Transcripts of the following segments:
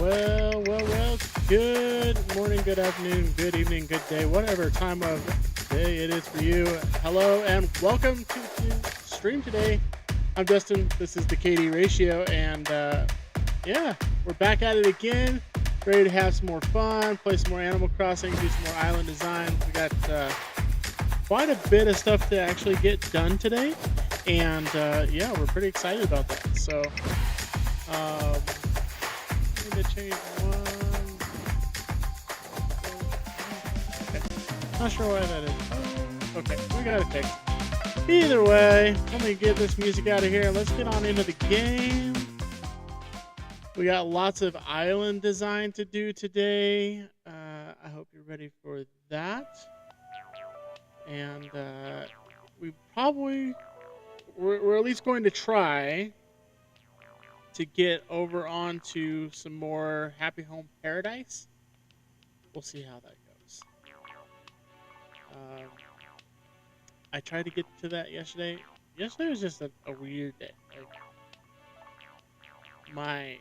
Well. Good morning, good afternoon, good evening, good day, whatever time of day it is for you. Hello and welcome to the stream today. I'm Dustin. This is the KD Ratio, and yeah, we're back at it again. Ready to have some more fun, play some more Animal Crossing, do some more island design. We got quite a bit of stuff to actually get done today, and yeah, we're pretty excited about that. So, I need to change one. Okay. Not sure why that is. Okay, we got it fixed. Either way, let me get this music out of here and let's get on into the game. We got lots of island design to do today. I hope you're ready for that. And we're at least going to try to get over onto some more Happy Home Paradise. We'll see how that goes. I tried to get to that yesterday. Yesterday was just a weird day. Like, my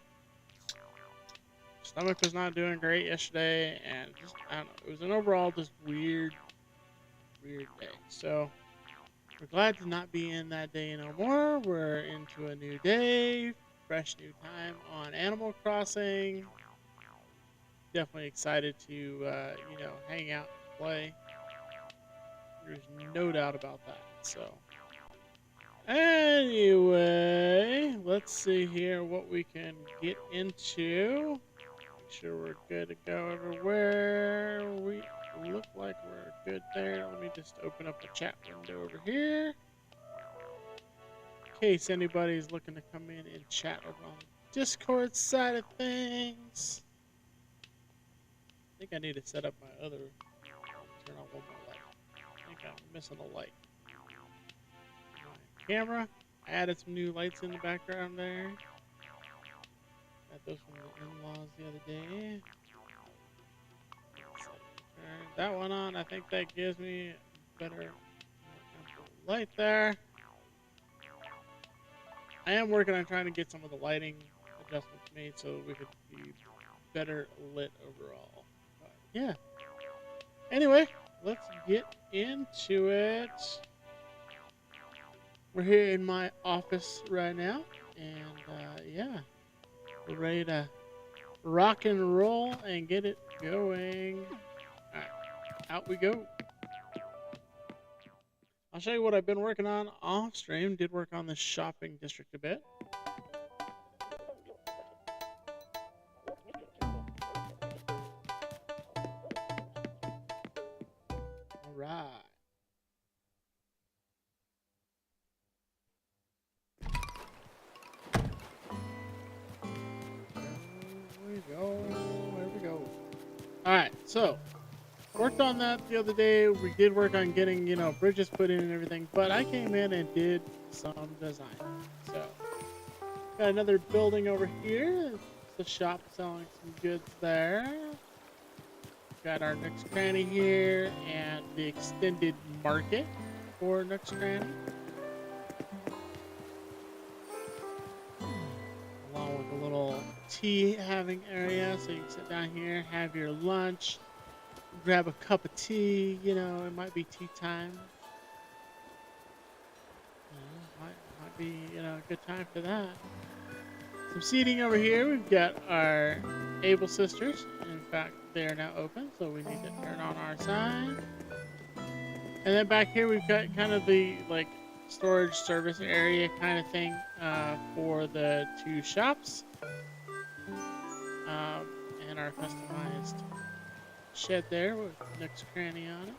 stomach was not doing great yesterday, and just, I don't know. It was an overall just weird day. So we're glad to not be in that day no more. We're into a new day, fresh new time on Animal Crossing. Definitely excited to hang out and play. There's no doubt about that. So anyway, let's see here what we can get into. Make sure we're good to go everywhere. We look like we're good there. Let me just open up the chat window over here, in case anybody's looking to come in and chat over on the Discord side of things. I think I need to set up my other, turn on one more light. I think I'm missing a light. My camera, I added some new lights in the background there. Got those from the in-laws the other day. Turn that one on. I think that gives me better light there. I am working on trying to get some of the lighting adjustments made so we could be better lit overall. But yeah. Anyway, let's get into it. We're here in my office right now, and yeah, we're ready to rock and roll and get it going. Alright, out we go. I'll show you what I've been working on off stream. Did work on the shopping district a bit. Alright. There we go. Alright, so worked on that the other day. We did work on getting, bridges put in and everything, but I came in and did some design. So got another building over here. It's the shop selling some goods there. Got our Nook's Cranny here and the extended market for Nook's Cranny. Along with a little tea having area, so you can sit down here, have your lunch, grab a cup of tea, it might be tea time. Might be, a good time for that. Some seating over here. We've got our Able Sisters. In fact, they are now open, so we need to turn on our side. And then back here, we've got kind of the, storage service area kind of thing for the two shops. And our customized shed there with Nook's Cranny on it.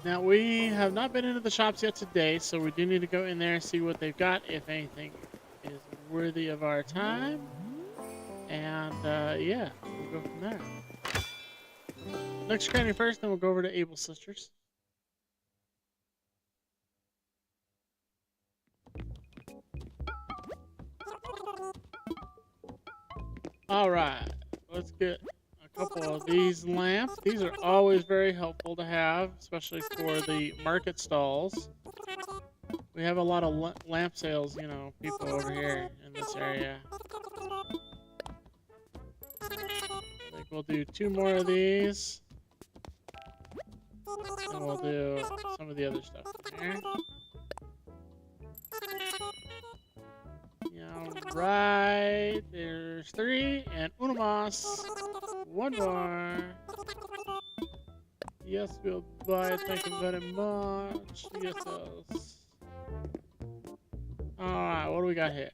Now, we have not been into the shops yet today, so we do need to go in there and see what they've got, if anything is worthy of our time. And yeah, we'll go from there. Nook's Cranny first, then we'll go over to Able Sisters. Alright, let's get a couple of these lamps. These are always very helpful to have, especially for the market stalls. We have a lot of lamp sales, people over here in this area. we'll do 2 more of these. And we'll do some of the other stuff here. Right, there's 3 and uno más. 1 more. Yes, we'll buy it. Thank you very much. Yes, yes. Alright, what do we got here?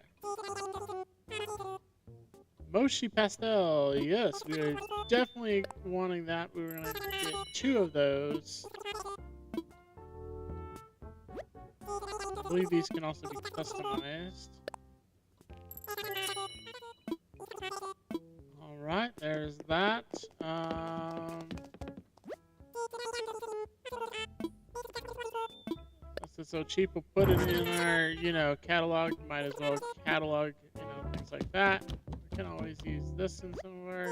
Mochi pastel. Yes, we are definitely wanting that. We were going to get 2 of those. I believe these can also be customized. Alright, there's that. Since it's so cheap, we'll put it in our, catalog. Might as well catalog, things like that. We can always use this in some of our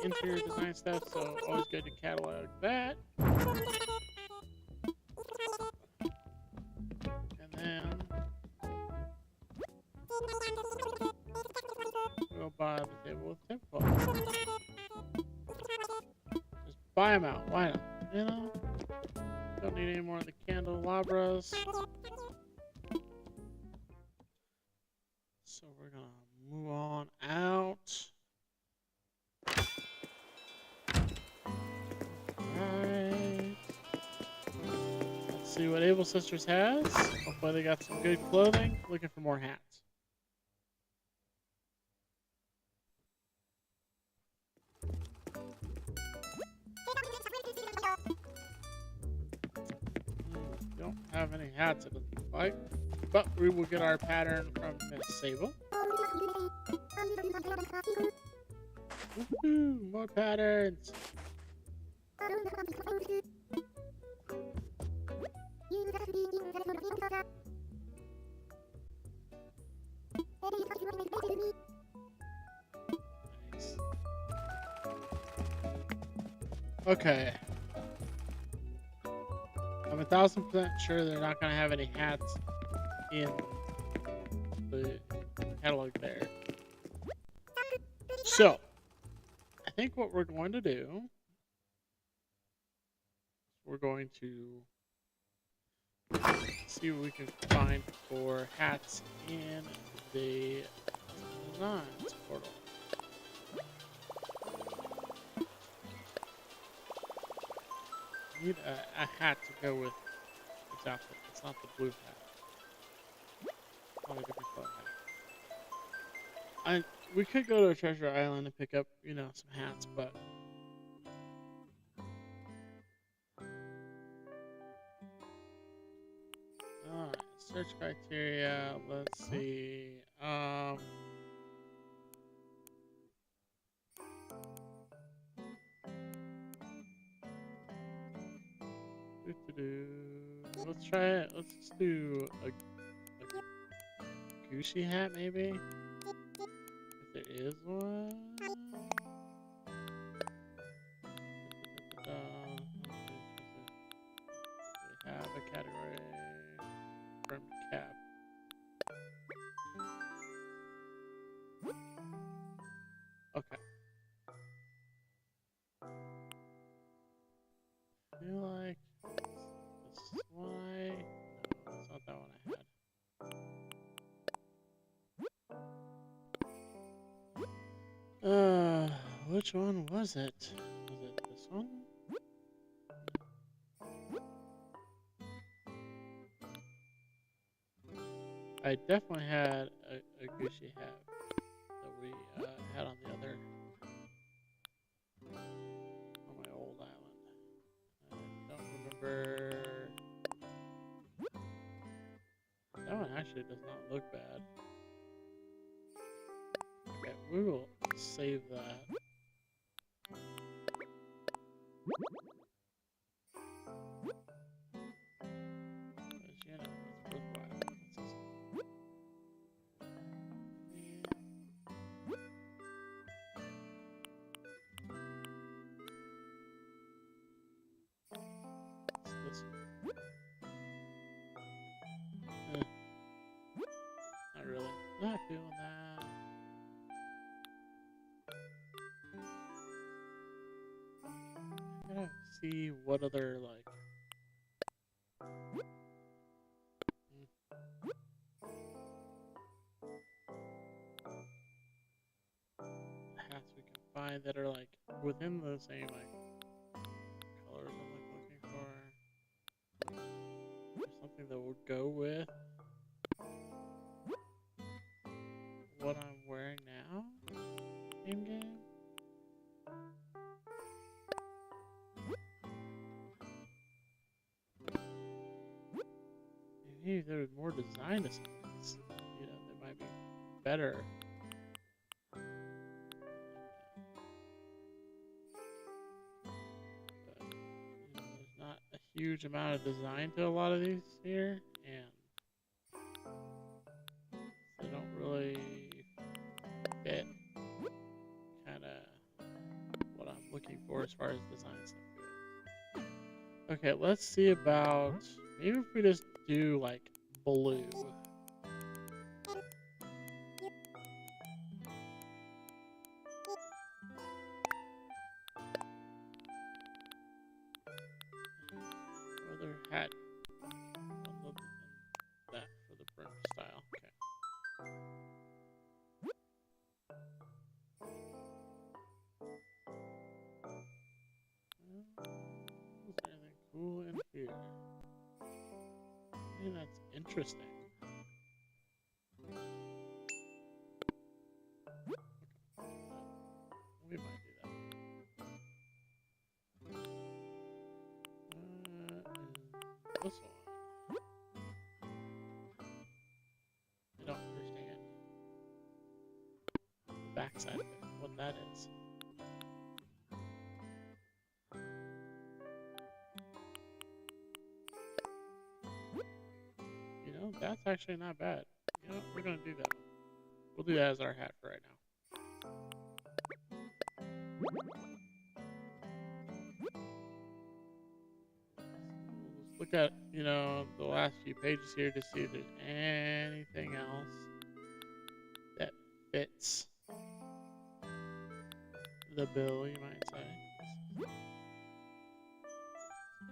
interior design stuff, so always good to catalog that. And then we'll buy the table with tablecloth. Just buy them out. Why not? Don't need any more of the candelabras. So we're gonna move on out. Alright. Let's see what Able Sisters has. Hopefully they got some good clothing. Looking for more hats. Don't have any hats, it doesn't look like. But we will get our pattern from Miss Sable. Woohoo! More patterns! Nice. Okay. I'm 1000% sure they're not going to have any hats in the catalog there. So, I think what we're going to do, we're going to see what we can find for hats in the designs portal. Need a hat to go with this outfit. It's not the blue hat. Not a different color hat. We could go to a treasure island and pick up, some hats, but alright, search criteria, let's see. Let's try it. Let's just do a Gucci hat, maybe? If there is one. We have a category from cap. Okay. I feel like this one no, it's not that one I had. Which one was it? Was it this one? I definitely had a Gucci hat that we had on the other, on my old island. I don't remember. That one actually does not look bad. Okay, we will save that. Because, it's worthwhile. It's this one. Not really. Not feeling that. see what other like hats we can find that are like within the same like colors I'm like looking for. There's something that will go with what I'm wearing now in game. Maybe if there was more design to some of these, you know, they might be better. But, you know, there's not a huge amount of design to a lot of these here, and they don't really fit kind of what I'm looking for as far as design stuff goes. Okay, let's see about maybe if we just do like blue. Other hat other than that for the brim style. Okay. Is there anything cool in here? I think that's interesting. We might do that. And this one. I don't understand the backside of it, what that is. You know, that's actually not bad. You know, we're gonna do that one. We'll do that as our hat for right now. Let's look at, you know, the last few pages here to see if there's anything else that fits the bill, you might say.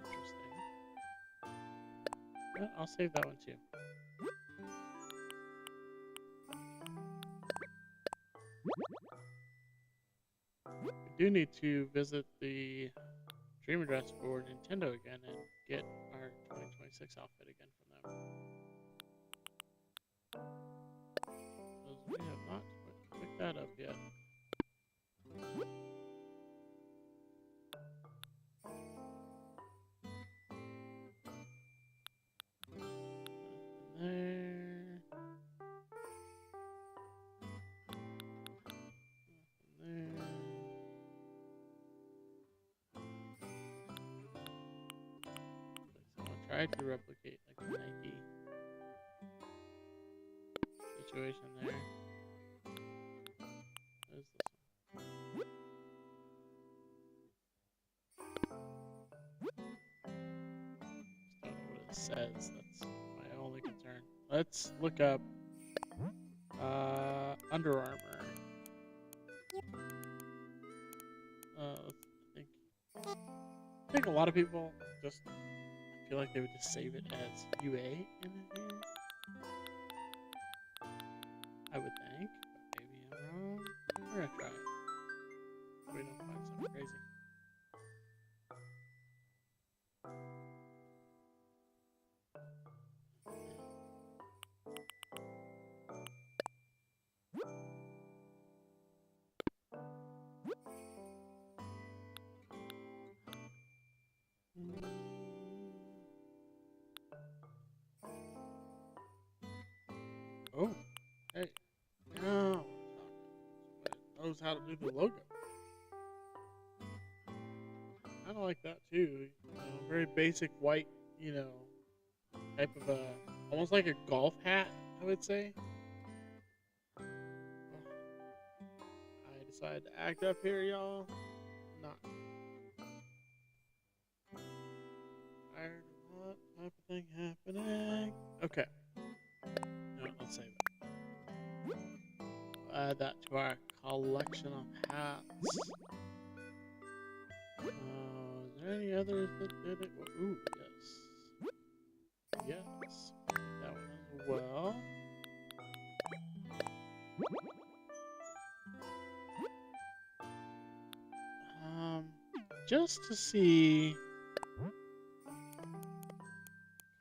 Interesting. But I'll save that one too. We do need to visit the Dream Address for Nintendo again and get our 2026 outfit again from them. Because we have not picked that up yet. Nothing there. Nothing there. Someone tried to replicate like the Nike situation there. What is this one? Just don't know what it says. That's my only concern. Let's look up Under Armour. I think a lot of people just feel like they would just save it as UA in here. I would think, but maybe I'm wrong. We're gonna try it. We don't find something crazy. Oh, hey, now somebody knows how to do the logo. I like that too. You know, very basic white, you know, type of a, almost like a golf hat, I would say. I decided to act up here, y'all. Not tired of that type of thing happening. Okay. No, let's save it. We'll add that to our collection of hats. Is there any other others that did it? Ooh, yes. Yes. That one as well. Just to see,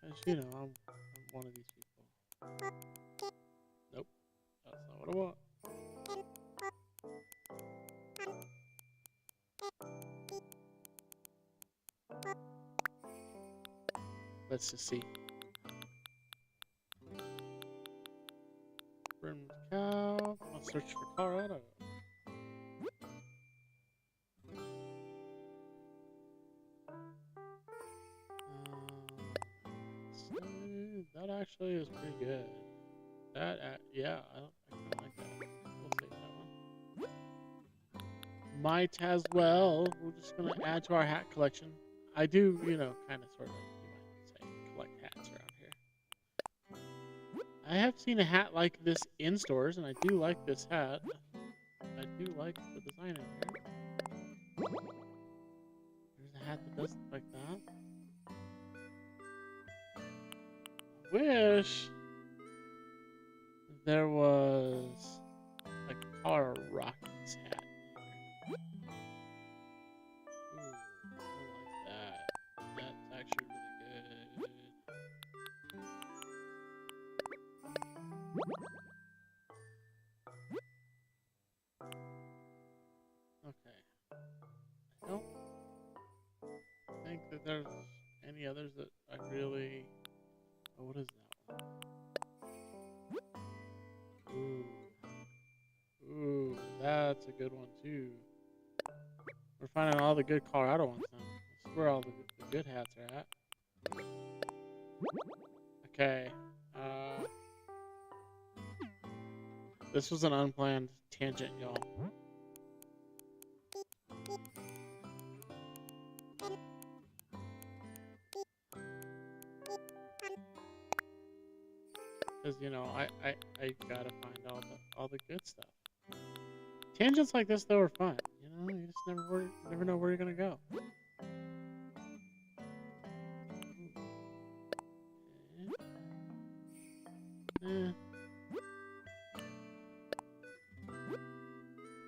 cause you know I'm one of these people. Nope, that's not what I want. Let's just see. Brimmed cow. Let's search for Colorado. That actually is pretty good. That, yeah, I kind of like that. We'll save that one. Might as well. We're just gonna add to our hat collection. I do, you know, kind of, sort of, you might say, collect hats around here. I have seen a hat like this in stores, and I do like this hat. I do like the design in here. There's a hat that does look like that. Wish there was a Colorado Rockies hat. Ooh, I like that. That's actually really good. Okay. I don't think that there's any others that I really... Oh, what is that one? Ooh. Ooh, that's a good one too. We're finding all the good Colorado ones now. This is where all the good hats are at. Okay. This was an unplanned tangent, y'all. Because, you know, I gotta find all the good stuff. Tangents like this though are fun. You know, you just never know where you're gonna go. Okay.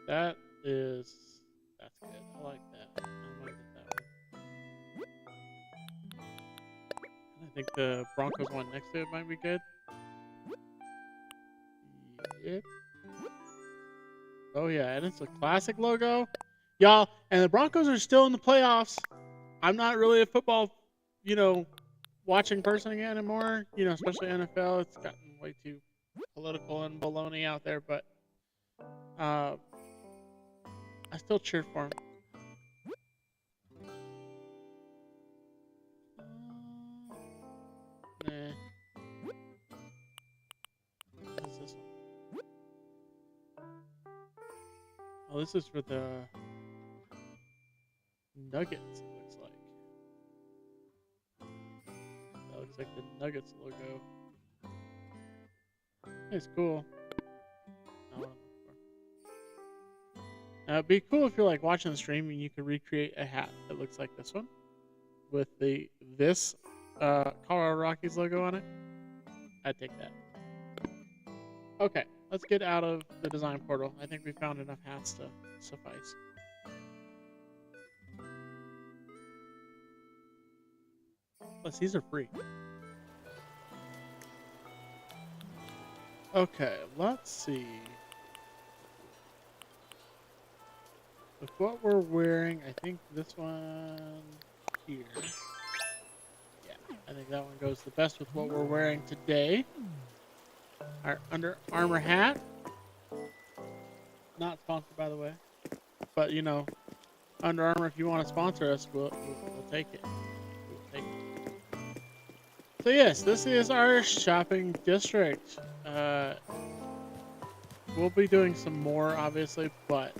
That's good. I like that. I'm gonna get that one. I think the Broncos one next to it might be good. Yep. Oh yeah, and it's a classic logo, y'all. And the Broncos are still in the playoffs. I'm not really a football, you know, watching person anymore. You know, especially NFL. It's gotten way too political and baloney out there. But I still cheer for him. Nah. What's this one? Oh, this is for the Nuggets, it looks like. That looks like the Nuggets logo. It's cool. It'd be cool if you're like watching the stream and you could recreate a hat that looks like this one with this Colorado Rockies logo on it. I'd take that. Okay, let's get out of the design portal. I think we found enough hats to suffice. Plus, these are free. Okay, let's see. With what we're wearing, I think this one here. Yeah, I think that one goes the best with what we're wearing today. Our Under Armour hat. Not sponsored, by the way. But, you know, Under Armour, if you want to sponsor us, we'll take it. We'll take it. So, yes, this is our shopping district. We'll be doing some more, obviously, but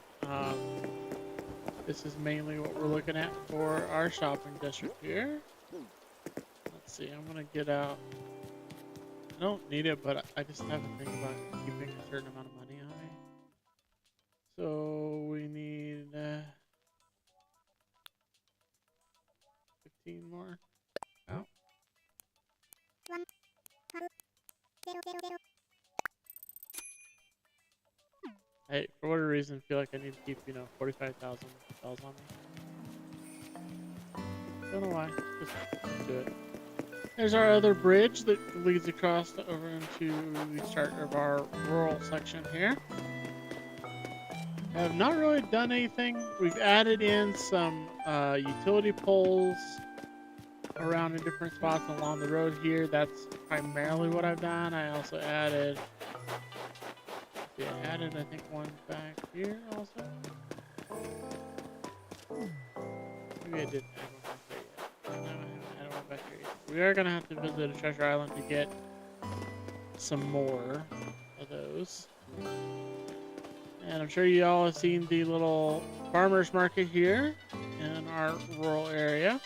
this is mainly what we're looking at for our shopping district here. Let's see, I'm going to get out. I don't need it, but I just have to think about keeping a certain amount of money on me. So we need I, for whatever reason, feel like I need to keep, 45,000 bells on me. Don't know why. Just do it. There's our other bridge that leads across over into the start of our rural section here. I have not really done anything. We've added in some utility poles around in different spots along the road here. That's primarily what I've done. I also added, I think one back here also. Maybe I didn't add one back there yet. No, I haven't added one back here yet. We are gonna have to visit a treasure island to get some more of those. And I'm sure you all have seen the little farmer's market here in our rural area.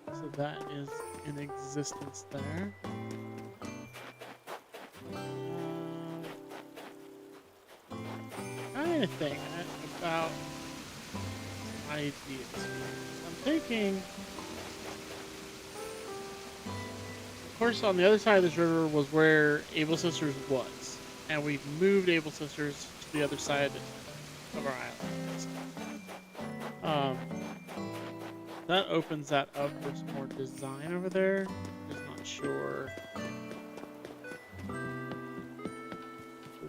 So that is in existence there. Trying to think about ideas. I'm thinking, of course, on the other side of this river was where Able Sisters was, and we've moved Able Sisters to the other side of our island. That opens that up for some more design over there. Just not sure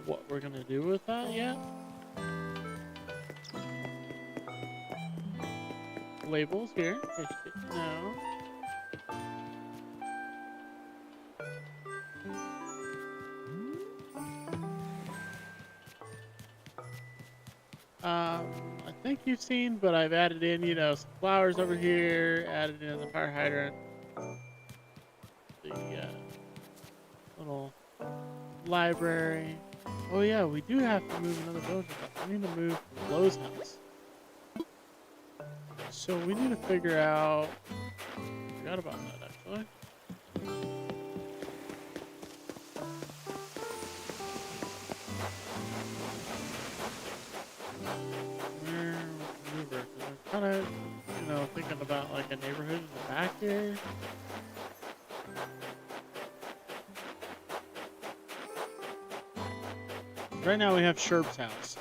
what we're gonna do with that yet. Labels here, in case you didn't know. I think you've seen, but I've added in, some flowers over here, added in the fire hydrant, the little library. Oh yeah, we do have to move another villager. We need to move Flo's house. So we need to figure out. I forgot about that actually. I'm kind of, thinking about like a neighborhood in the back here. Right now we have Sherb's house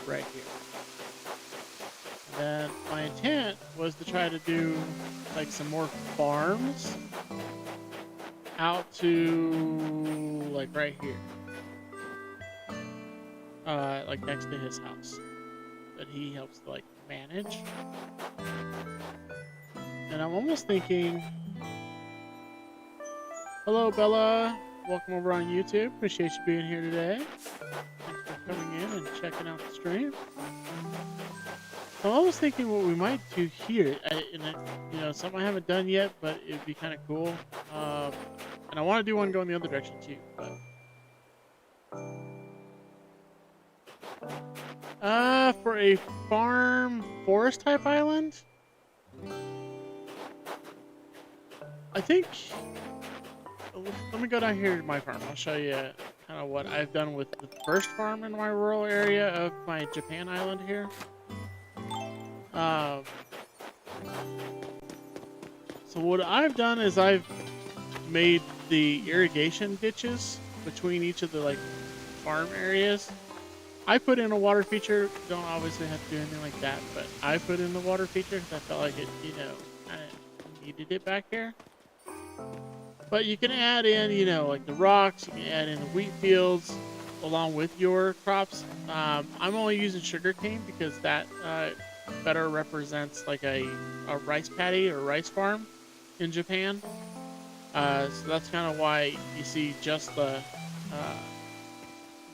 right here. And my intent was to try to do like some more farms out to like right here. Like next to his house that he helps to like manage. And I'm almost thinking, hello Bella, welcome over on YouTube. Appreciate you being here today. Thanks for coming in and checking out the stream. I'm always thinking what we might do here, something I haven't done yet, but it'd be kind of cool. And I want to do one going the other direction too, but. For a farm forest type island, I think. Let me go down here to my farm. I'll show you kind of what I've done with the first farm in my rural area of my Japan island here. So what I've done is I've made the irrigation ditches between each of the like farm areas. I put in a water feature. Don't obviously have to do anything like that, but I put in the water feature because I felt like it, kind of needed it back here. But you can add in, like the rocks. You can add in the wheat fields along with your crops. I'm only using sugarcane because that better represents like a rice paddy or rice farm in Japan. So that's kind of why you see just the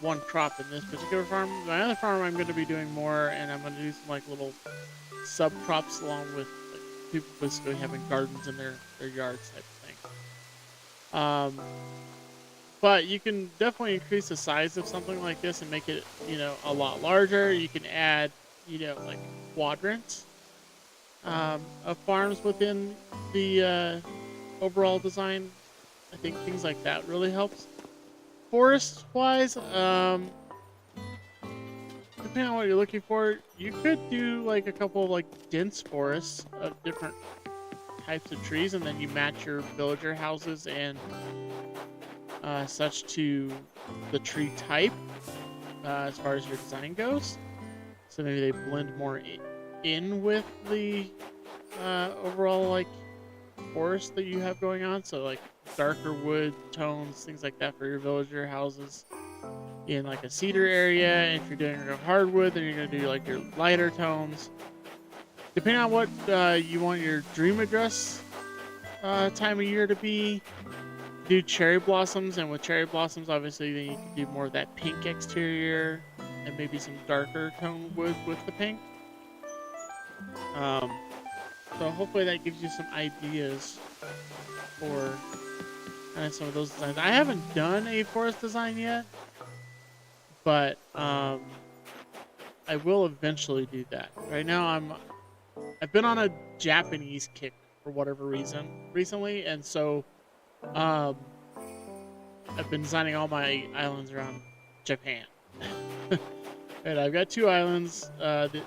one crop in this particular farm. My other farm I'm going to be doing more, and I'm going to do some like little sub crops along with like, people basically having gardens in their yards type of thing. But you can definitely increase the size of something like this and make it, a lot larger. You can add, like quadrants of farms within the overall design. I think things like that really helps. Forest wise, depending on what you're looking for, you could do like a couple of like dense forests of different types of trees, and then you match your villager houses and such to the tree type as far as your design goes. So maybe they blend more in with the overall like forest that you have going on. So like darker wood tones, things like that for your villager houses in like a cedar area. And if you're doing a hardwood, then you're gonna do like your lighter tones. Depending on what you want your dream address time of year to be, do cherry blossoms, and with cherry blossoms, obviously, then you can do more of that pink exterior and maybe some darker tone wood with the pink. So hopefully that gives you some ideas for kind of some of those designs. I haven't done a forest design yet, but I will eventually do that. Right now, I've been on a Japanese kick for whatever reason recently, and so I've been designing all my islands around Japan. And I've got 2 islands. The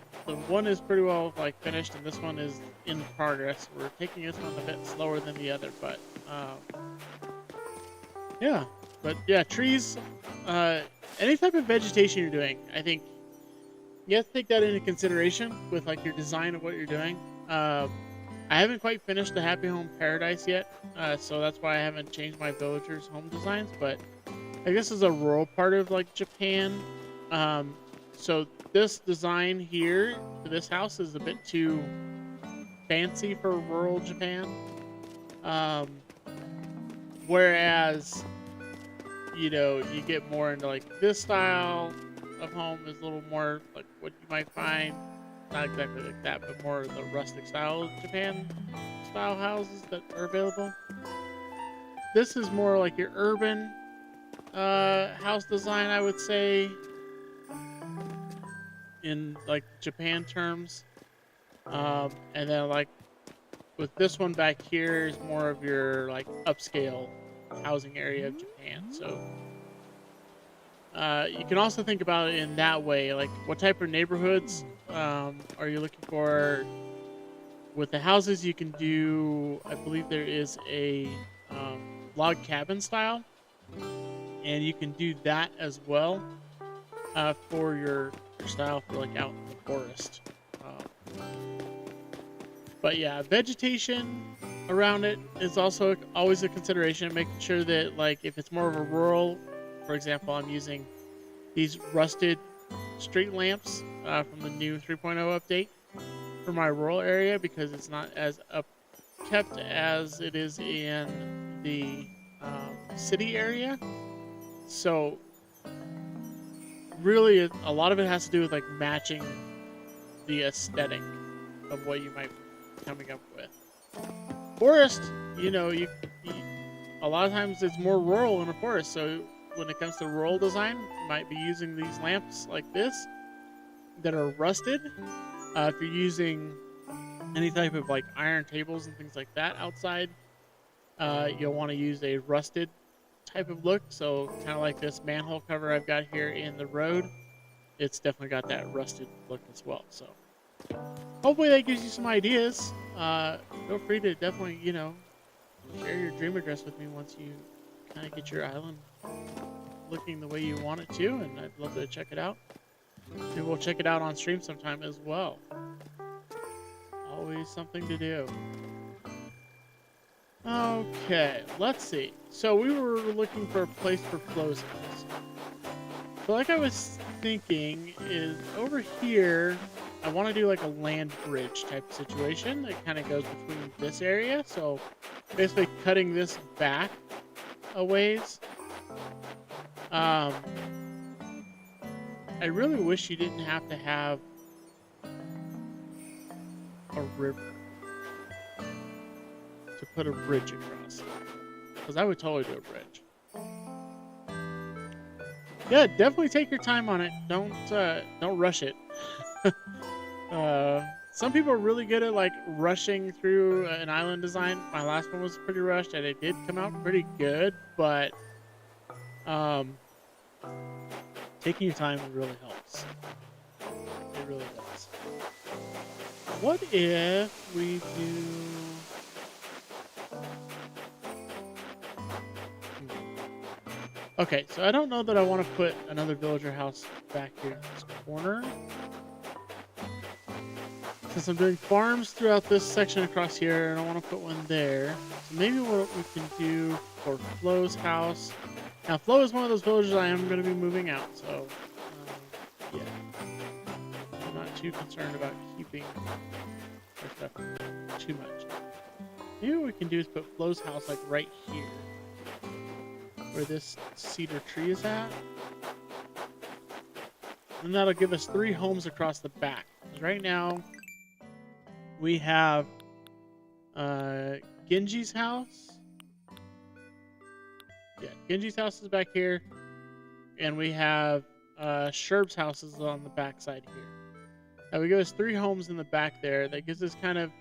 one is pretty well like finished, and this one is in progress. We're taking this one a bit slower than the other, but yeah. But yeah, trees. Any type of vegetation you're doing, I think you have to take that into consideration with like your design of what you're doing. I haven't quite finished the Happy Home Paradise yet, so that's why I haven't changed my villagers' home designs. But I guess it's a rural part of like Japan. So this design here for this house is a bit too fancy for rural Japan. Whereas, you know, you get more into like this style of home is a little more like what you might find, not exactly like that, but more of the rustic style of Japan style houses that are available. This is more like your urban house design, I would say, in like Japan terms. And then like with this one back here is more of your like upscale housing area of Japan. So you can also think about it in that way, like what type of neighborhoods are you looking for? With the houses, you can do, I believe there is a log cabin style, and you can do that as well for your style for like out in the forest. But yeah, vegetation around it is also always a consideration, making sure that like if it's more of a rural, for example, I'm using these rusted street lamps from the new 3.0 update for my rural area because it's not as kept as it is in the city area. So really a lot of it has to do with like matching the aesthetic of what you might be coming up with. Forest, you know, you a lot of times it's more rural in a forest, so when it comes to rural design, you might be using these lamps like this that are rusted. If you're using any type of like iron tables and things like that outside, you'll want to use a rusted type of look. So kind of like this manhole cover I've got here in the road, it's definitely got that rusted look as well. So hopefully that gives you some ideas. Feel free to definitely, you know, share your dream address with me once you kind of get your island looking the way you want it to, and I'd love to check it out. Maybe we'll check it out on stream sometime as well. Always something to do. Okay, let's see. So we were looking for a place for closings. So like I was thinking is over here, I want to do like a land bridge type of situation that kind of goes between this area. So basically cutting this back a ways. I really wish you didn't have to have a river to put a bridge across, because I would totally do a bridge. Yeah, definitely take your time on it. Don't rush it. Some people are really good at like rushing through an island design. My last one was pretty rushed, and it did come out pretty good, but taking your time really helps. It really does. What if we do Okay, so I don't know that I want to put another villager house back here in this corner. Since I'm doing farms throughout this section across here, and I want to put one there. So maybe what we can do for Flo's house. Now, Flo is one of those villagers I am going to be moving out, so yeah. I'm not too concerned about keeping her stuff too much. Maybe what we can do is put Flo's house like right here, where this cedar tree is at. And that'll give us 3 homes across the back. Right now, we have Genji's house. Yeah, Genji's house is back here. And we have Sherb's house is on the back side here. That would give us 3 homes in the back there. That gives us kind of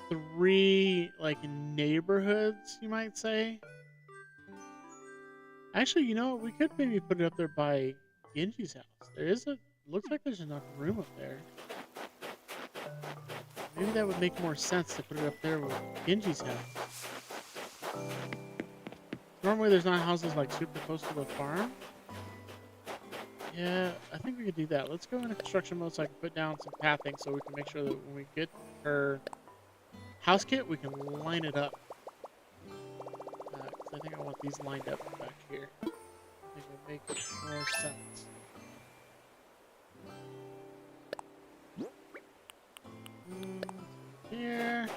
3 like neighborhoods, you might say. Actually, you know, we could maybe put it up there by Genji's house. There is looks like there's enough room up there. Maybe that would make more sense to put it up there with Genji's house. Normally there's not houses like super close to the farm. Yeah, I think we could do that. Let's go into construction mode so I can put down some pathing so we can make sure that when we get her house kit, we can line it up. 'Cause I think I want these lined up back here. I think it would make more sense. Here.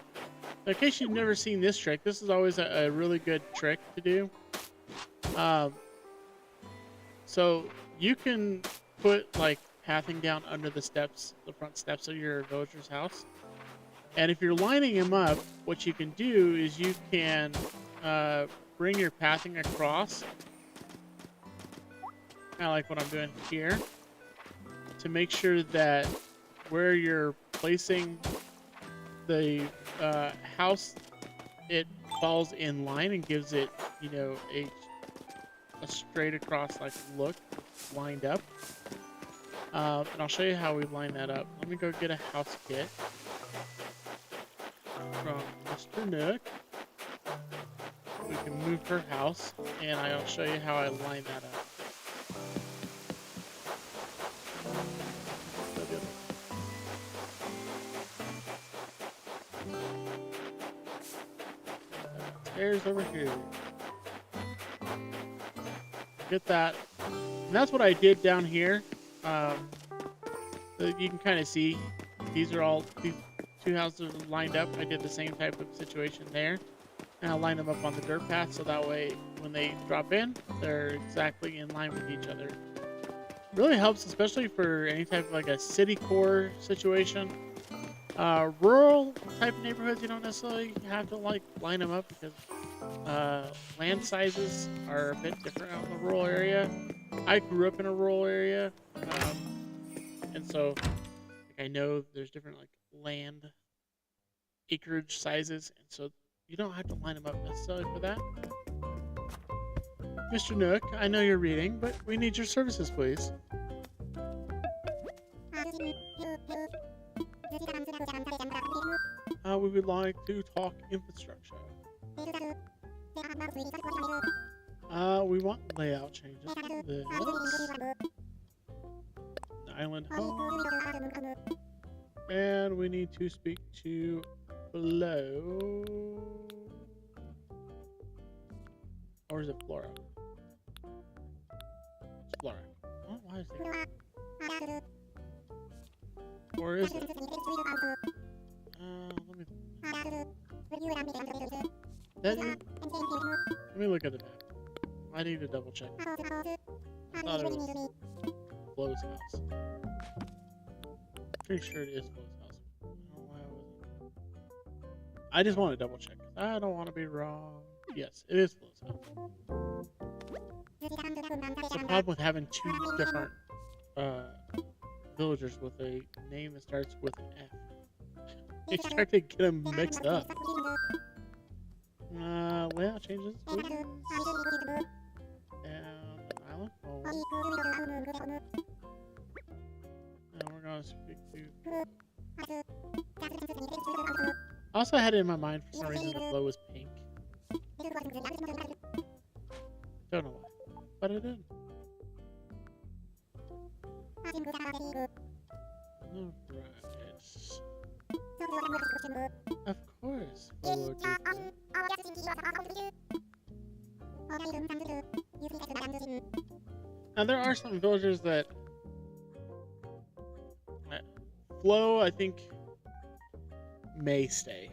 In case you've never seen this trick, this is always a really good trick to do. So you can put like pathing down under the steps, the front steps of your villager's house. And if you're lining them up, what you can do is you can bring your pathing across, kind of like what I'm doing here, to make sure that where you're placing the house, it falls in line and gives it, you know, a straight across like look, lined up. And I'll show you how we line that up. Let me go get a house kit from Mr. Nook. We can move her house, and I'll show you how I line that up. Stairs over here. Get that. And that's what I did down here. So you can kind of see these 2 houses are lined up. I did the same type of situation there. And I'll line them up on the dirt path so that way when they drop in, they're exactly in line with each other. Really helps, especially for any type of like a city core situation. Rural type neighborhoods, you don't necessarily have to like line them up because land sizes are a bit different out in the rural area. I grew up in a rural area, and so I know there's different like land acreage sizes, and so you don't have to line them up necessarily for that. Mr. Nook, I know you're reading, but we need your services, please. We would like to talk infrastructure. We want layout changes. This. Island home. And we need to speak to Flo. Or is it Flora? It's Flora. Oh, why is it? Or is it? Let me look at the map. I need to double check. I thought it was Flo's house. Pretty sure it is Flo's house. I don't know why I wasn't. I just want to double check. I don't want to be wrong. Yes, it is Flo's house. The problem with having 2 different villagers with a name that starts with an F. You start to get them mixed up. Layout changes, please. And an island home. And we're gonna speak to. I also had it in my mind for some reason the Flo was pink. Don't know why, but I did. Alright. Of course. Hello, now there are some villagers that Flo, I think, may stay.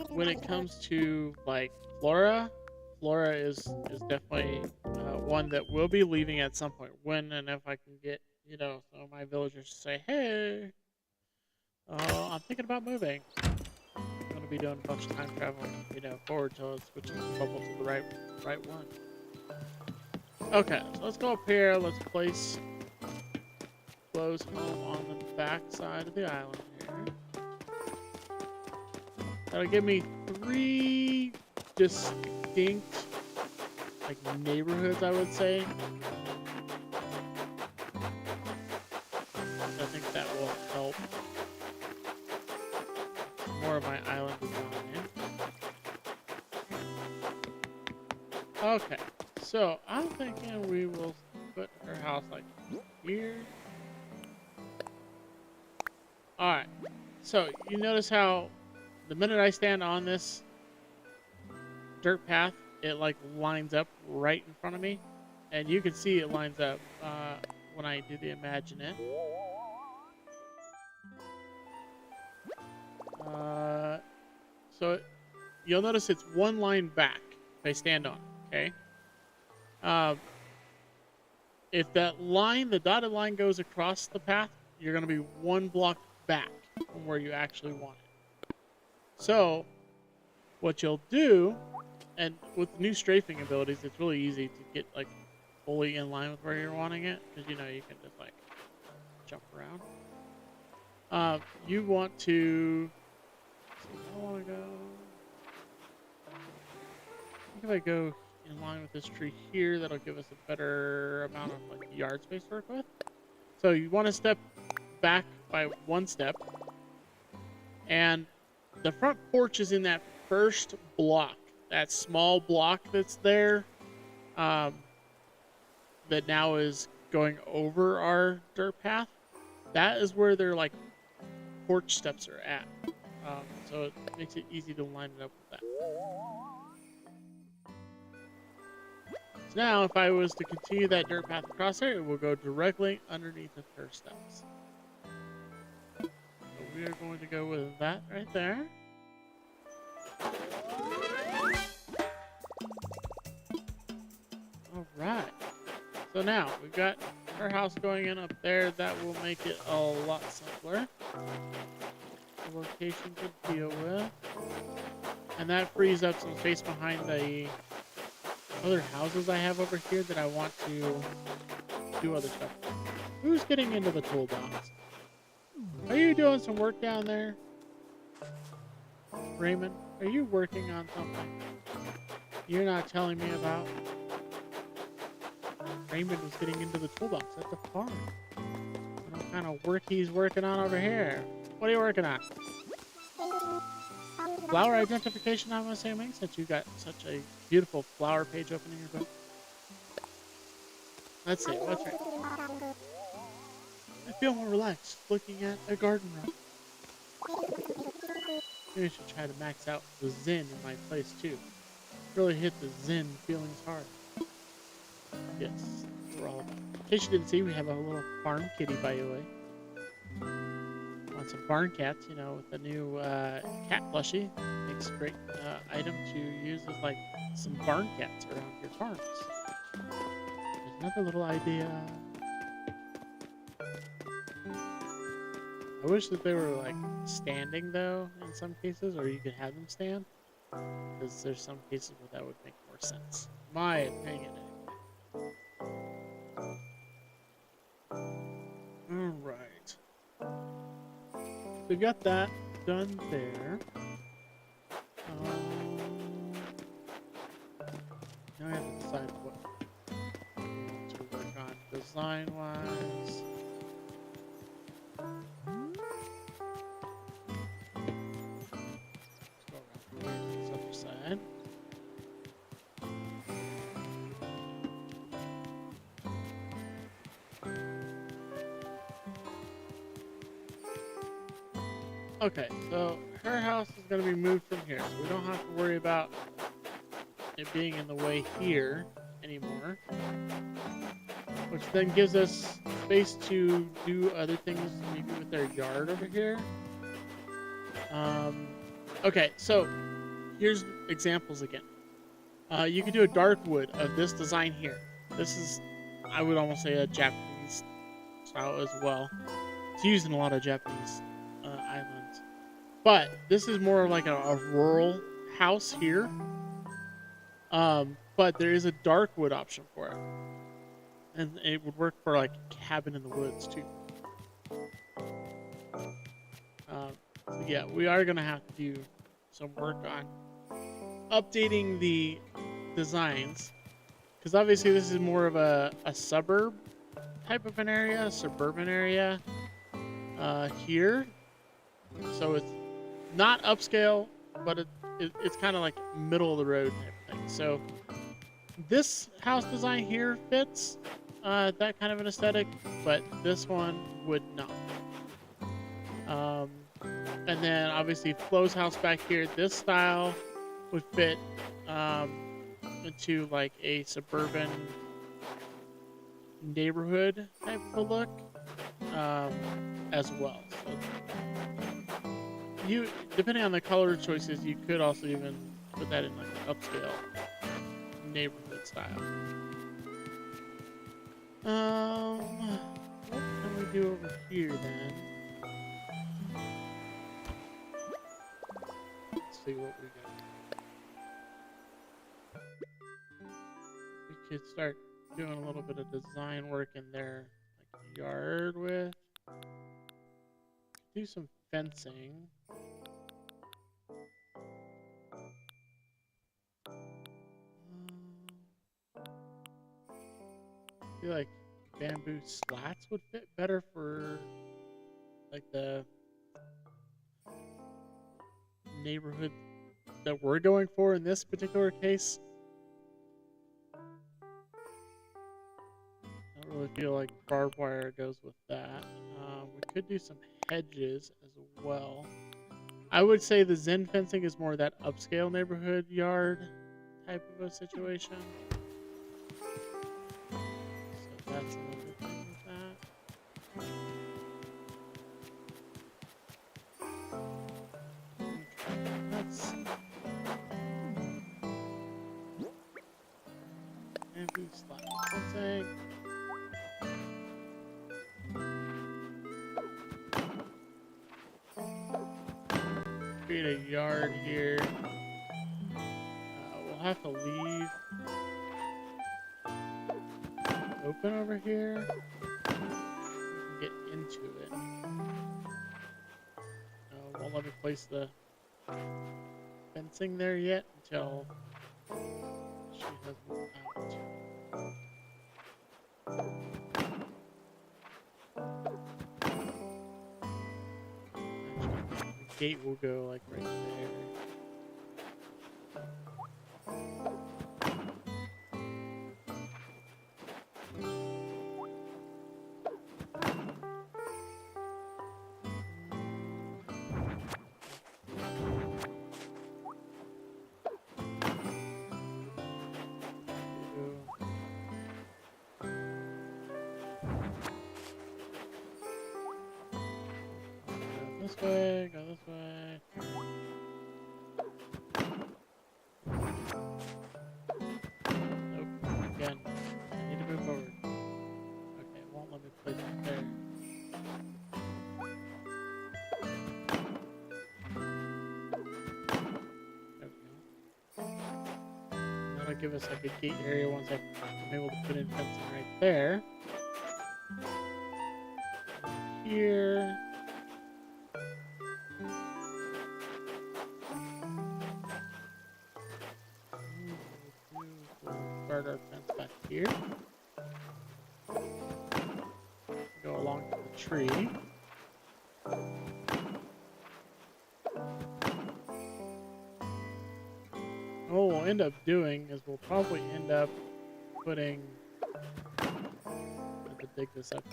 When it comes to like Flora is definitely one that will be leaving at some point. When and if I can get some of my villagers to say, "Hey, I'm thinking about moving. I'm gonna be doing a bunch of time travel, forward till it switches the bubble to the right one." Okay, so let's go up here. Let's place Flo's home on the back side of the island here. That'll give me 3 distinct, like, neighborhoods, I would say. I think that will help more of my island design. Okay, so I'm thinking we will put her house like here. Alright, so you notice how the minute I stand on this dirt path, it like lines up right in front of me. And you can see it lines up when I do the Imagine It. So you'll notice it's one line back if I stand on it, okay? If that line, the dotted line goes across the path, you're going to be 1 block back from where you actually want it. So what you'll do, and with new strafing abilities, it's really easy to get like fully in line with where you're wanting it, because you can just like jump around. You want to, I want to go, I think if I go in line with this tree here, that'll give us a better amount of like yard space to work with. So you want to step back by 1 step, and the front porch is in that first block, that small block that's there, that now is going over our dirt path. That is where their like porch steps are at. So it makes it easy to line it up with that. So now if I was to continue that dirt path across there, it will go directly underneath of her steps. So we are going to go with that right there. Alright. So now we've got her house going in up there. That will make it a lot simpler. The location to deal with. And that frees up some space behind the other houses I have over here that I want to do other stuff with. Who's getting into the toolbox? Are you doing some work down there? Raymond, are you working on something you're not telling me about? Raymond is getting into the toolbox at the farm. What kind of work he's working on over here? What are you working on? Flower identification, I'm assuming, since you got such a beautiful flower page open in your book. Let's see, what's right? I feel more relaxed looking at a garden room. Maybe I should try to max out the zen in my place too. Really hit the zen feelings hard. Yes, that's what we're all about. In case you didn't see, we have a little farm kitty, by the way. Want some barn cats, with the new cat plushie. Makes a great item to use as like some barn cats around your farms. There's another little idea. I wish that they were like standing though in some cases, or you could have them stand. Because there's some cases where that would make more sense. My opinion. Alright. We've got that done there. Now I have to decide what to work on design-wise. Let's go around here, this other side. Okay, so her house is going to be moved from here, so we don't have to worry about it being in the way here anymore, which then gives us space to do other things maybe with their yard over here. Um, okay, so here's examples again. You could do a dark wood of this design here. This is, I would almost say, a Japanese style as well. It's used in a lot of Japanese islands. But this is more like a rural house here. But there is a dark wood option for it. And it would work for like a cabin in the woods too. So yeah, we are gonna have to do some work on updating the designs, because obviously this is more of a suburb type of an area, a suburban area here. So it's not upscale, but it's kind of like middle of the road type of thing. So this house design here fits that kind of an aesthetic, but this one would not. And then obviously Flo's house back here, this style would fit into like a suburban neighborhood type of look as well. So you, depending on the color choices, you could also even put that in like an upscale neighborhood style. What can we do over here then? Let's see what we got. We could start doing a little bit of design work in their like yard with. Do some fencing. I feel like bamboo slats would fit better for like the neighborhood that we're going for in this particular case. I don't really feel like barbed wire goes with that. We could do some hedges as well. I would say the Zen fencing is more that upscale neighborhood yard type of a situation. So that's another thing with that. Okay, that's bamboo slab fencing. Create a yard here. We'll have to leave open over here. We can get into it. Won't let me place the fencing there yet until she has moved out. Actually, the gate will go like right there. This way, go this way. Nope. Again, I need to move forward. Okay, it won't let me place it there. There we go. That'll give us like a gate area once I'm able to put in fencing right there. Here. Start our fence back here. Go along to the tree. What we'll end up doing is we'll probably end up putting. I have to dig this up.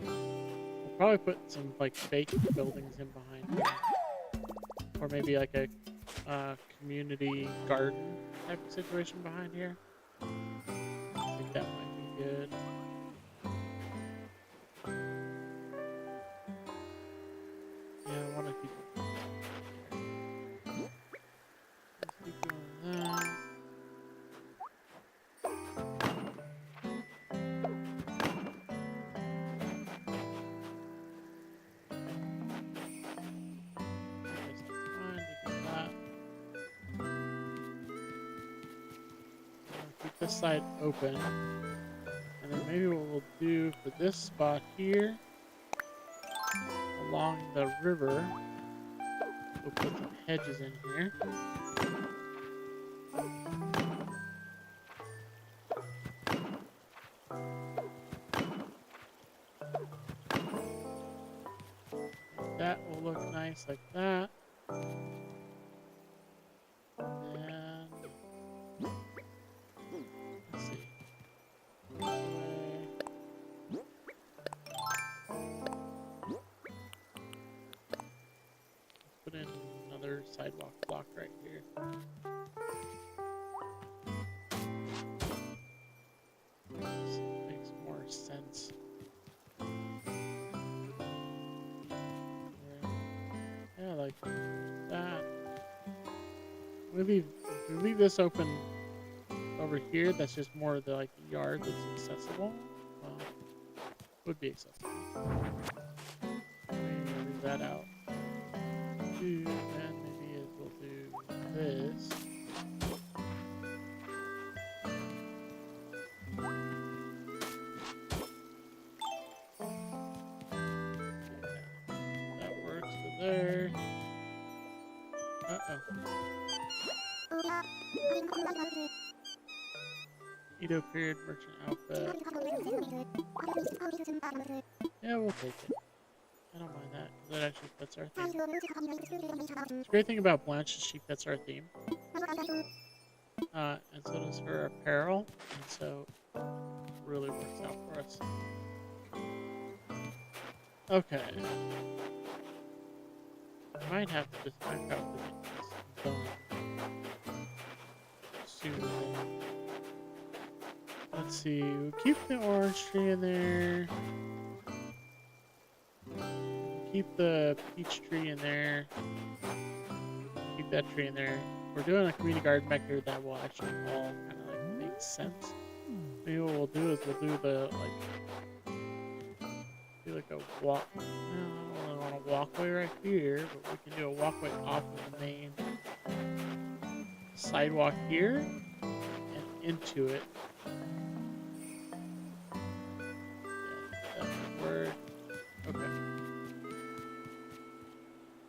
We'll probably put some like fake buildings in behind here. Or maybe like a community garden type of situation behind here. I think that might be good. Yeah, I want to keep let's keep doing that. Keep this side open, and then maybe what we'll do for this spot here along the river, we'll put some hedges in here. That will look nice like that. And let's see. Put in another sidewalk block right here. This makes more sense. Yeah, like that. If we leave this open over here, that's just more of the like yard that's accessible. Well, would be accessible. Leave that out. And maybe we'll do this. Yeah, that works for there. Uh-oh. Edo period merchant outfit. Yeah, we'll take it. I don't mind that, because that actually fits our theme. The great thing about Blanche is she fits our theme. And so does her apparel, and so it really works out for us. Okay. I might have to just back out to make this done sooner than... Let's see, we'll keep the orange tree in there. Keep the peach tree in there. Keep that tree in there. We're doing a community garden back here that will actually all kind of like make sense. Maybe what we'll do is we'll do the like a walk. I don't really want a walkway right here, but we can do a walkway off of the main sidewalk here and into it. Yeah, that would work. Okay.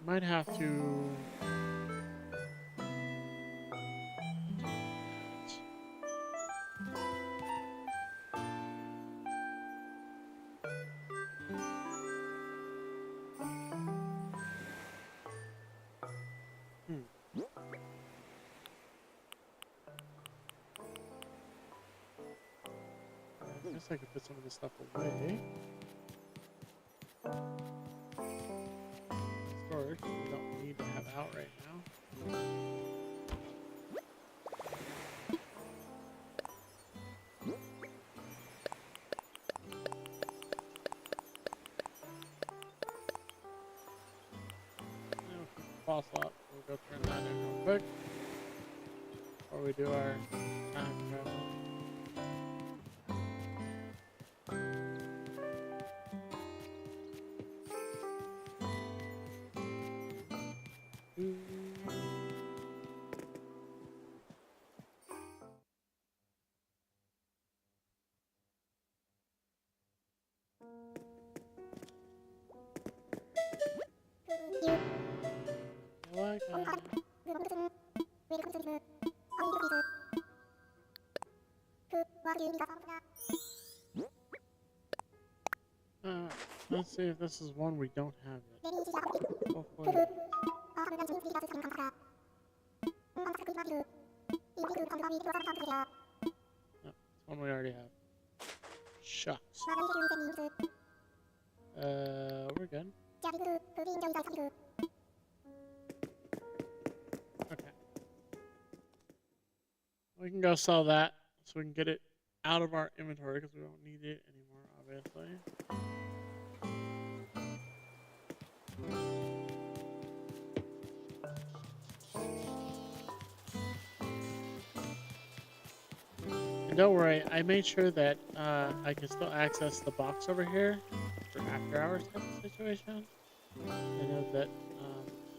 Might have to. I guess I could put some of this stuff away. Storage we don't need to have out right now. Now if we pause up, we'll go turn that in real quick. Before we do our time travel. Let's see if this is one we don't have yet. Hopefully. Nope, it's one we already have. Shucks. Okay. We can go sell that so we can get it out of our inventory because we don't need it anymore, obviously. And don't worry, I made sure that I can still access the box over here for after hours type of situation. I know that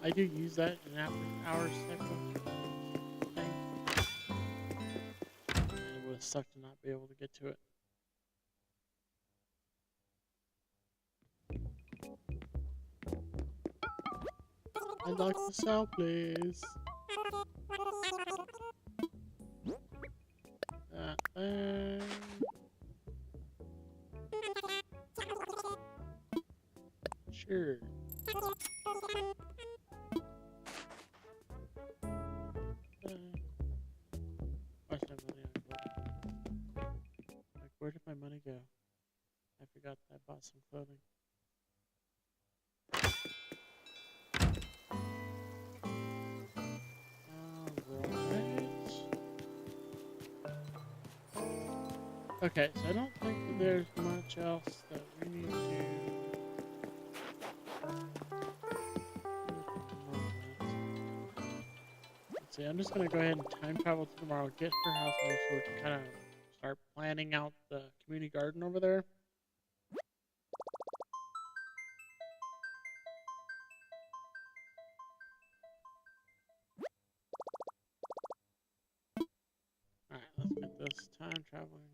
I do use that in after hours type of thing. It would have sucked to not be able to get to it. I'd like to sell, please. That thing. Sure. Where's my money? Like, where did my money go? I forgot that I bought some clothing. Okay, so I don't think that there's much else that we need to do. Let's see, I'm just going to go ahead and time travel to tomorrow, get her house moved so we can kind of start planning out the community garden over there. Alright, let's get this time traveling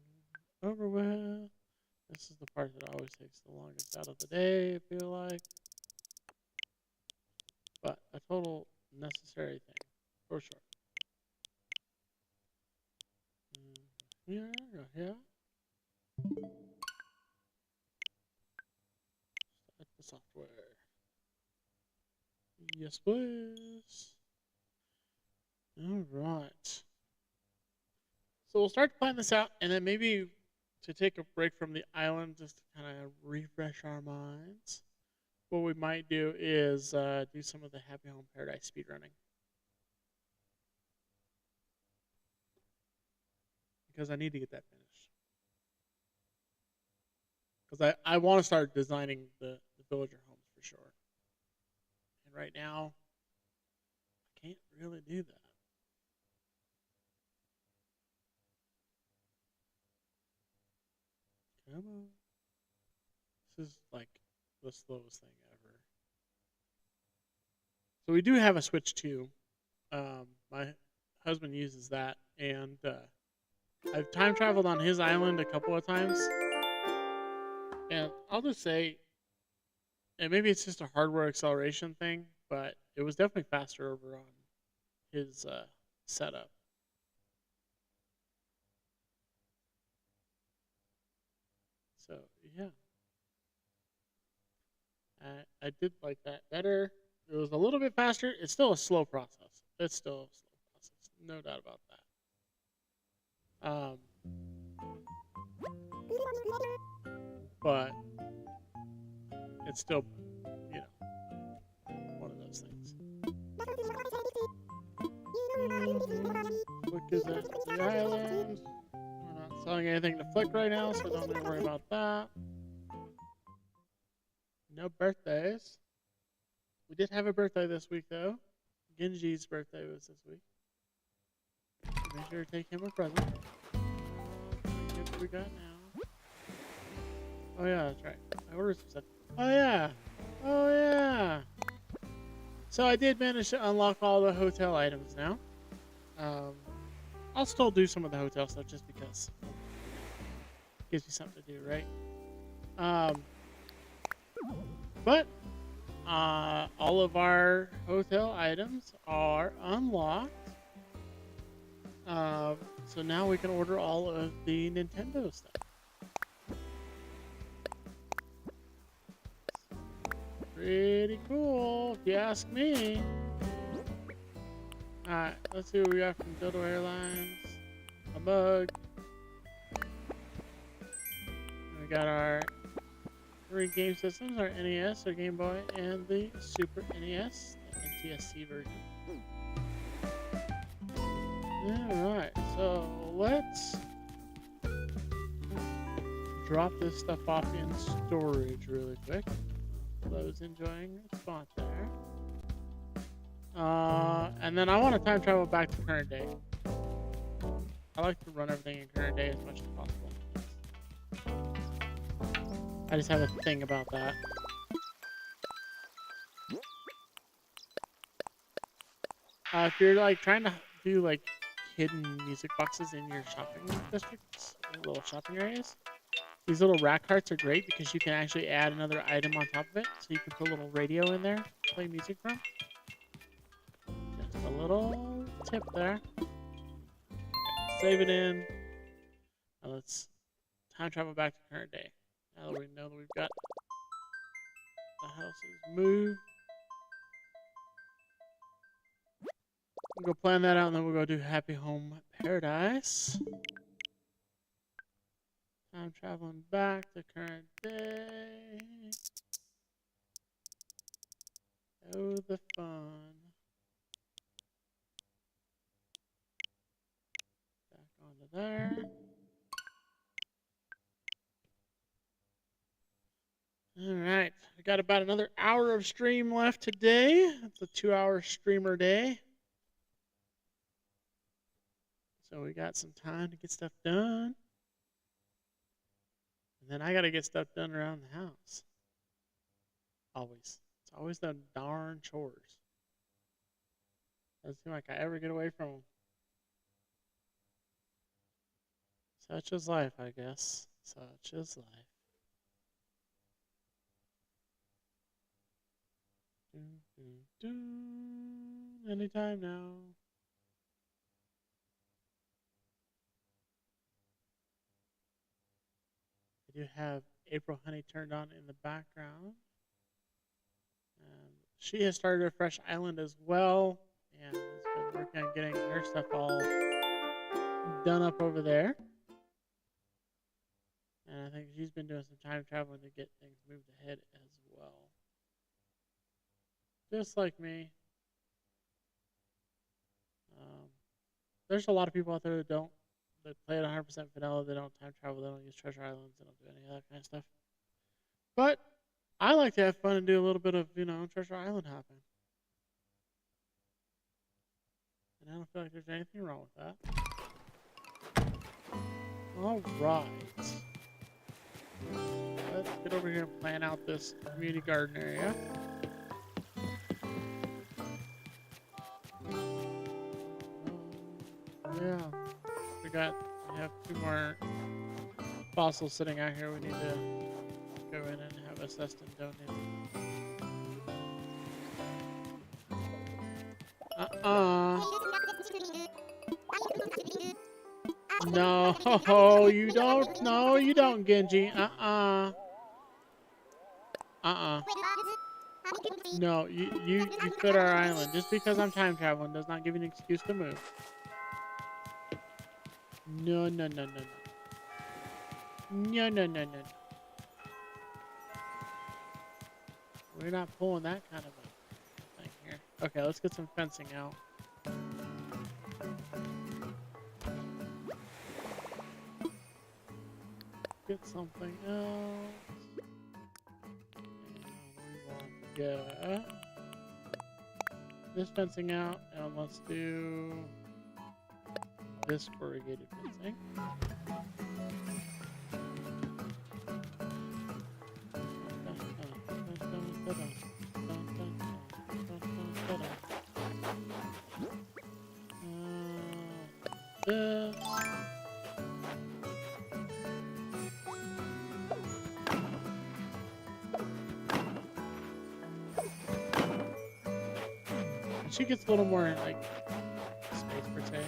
over with. This is the part that always takes the longest out of the day, I feel like. But a total necessary thing, for sure. Yeah, yeah. Start the software. Yes, please. Alright. So we'll start to plan this out, and then maybe to take a break from the island just to kind of refresh our minds. What we might do is do some of the Happy Home Paradise speedrunning. Because I need to get that finished. Because I want to start designing the villager homes for sure. And right now, I can't really do that. Come on. This is like the slowest thing ever. So we do have a Switch 2. My husband uses that, and I've time traveled on his island a couple of times. And I'll just say, and maybe it's just a hardware acceleration thing, but it was definitely faster over on his setup. So yeah, I did like that better. It was a little bit faster. It's still a slow process. It's still a slow process, no doubt about that. But it's still, you know, one of those things. Flick is at the island. We're not selling anything to Flick right now, so don't need to worry about that. No birthdays. We did have a birthday this week, though. Genji's birthday was this week. Make sure to take him a present. What we got now? Oh yeah, that's right. I ordered some stuff. Oh yeah. Oh yeah. So I did manage to unlock all the hotel items now. I'll still do some of the hotel stuff just because it gives me something to do, right? But all of our hotel items are unlocked. So now we can order all of the Nintendo stuff. Pretty cool, if you ask me. Alright, let's see what we got from Dodo Airlines. A mug. We got our three game systems are NES, or Game Boy, and the Super NES, the NTSC version. Alright, so let's drop this stuff off in storage really quick. I was enjoying the spot there. And then I want to time travel back to current day. I like to run everything in current day as much as possible. I just have a thing about that. If you're like trying to do like hidden music boxes in your shopping districts, little shopping areas, these little rack carts are great because you can actually add another item on top of it. So you can put a little radio in there to play music from. Just a little tip there. Save it in. Now let's time travel back to current day. Now that we know that we've got the houses moved. We'll go plan that out and then we'll go do Happy Home Paradise. Time traveling back to current day. Oh, the fun. Back onto there. Alright, we got about another hour of stream left today. It's a 2-hour streamer day. So we got some time to get stuff done. And then I gotta get stuff done around the house. Always. It's always the darn chores. Doesn't seem like I ever get away from them. Such is life, I guess. Such is life. Anytime now. I do have April Honey turned on in the background. She has started a fresh island as well, and has been working on getting her stuff all done up over there. And I think she's been doing some time traveling to get things moved ahead as well. Just like me. There's a lot of people out there that don't. They play at 100% vanilla. They don't time travel. They don't use treasure islands. They don't do any of that kind of stuff. But I like to have fun and do a little bit of, treasure island hopping. And I don't feel like there's anything wrong with that. All right. Let's get over here and plan out this community garden area. Yeah. I have 2 more fossils sitting out here. We need to go in and have assessed and donated. No, you don't. No, you don't, Genji. No, you fit our island. Just because I'm time traveling does not give you an excuse to move. No. No. We're not pulling that kind of a thing here. Okay, let's get some fencing out. Get something else. And we want to get this fencing out, and let's do this corrugated fencing. This. She gets a little more like space per se.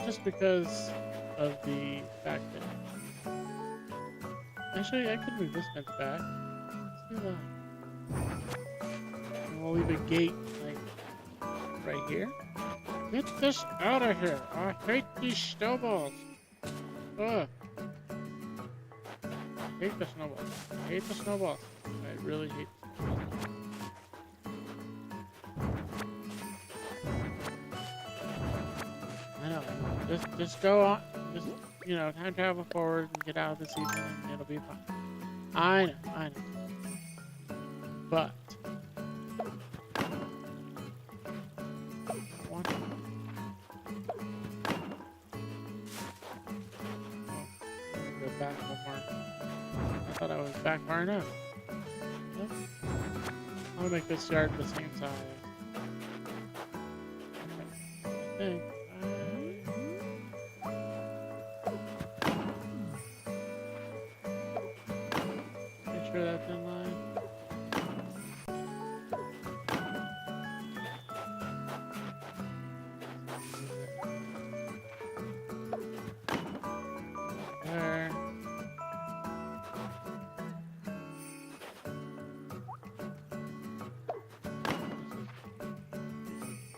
Just because of the fact that actually I could move this fence back. Let's do that. And we'll leave a gate like right here. Get this out of here! I hate these snowballs. Ugh. hate the snowballs. I hate the snowballs. I really hate the snowballs. I know. Just go on. Just, you know, time travel forward and get out of the season and it'll be fine. I know. But one. Go back one more. I thought I was back far enough. Yep. I'm gonna make this yard the same size. Okay. I think. Make sure that's in line. There.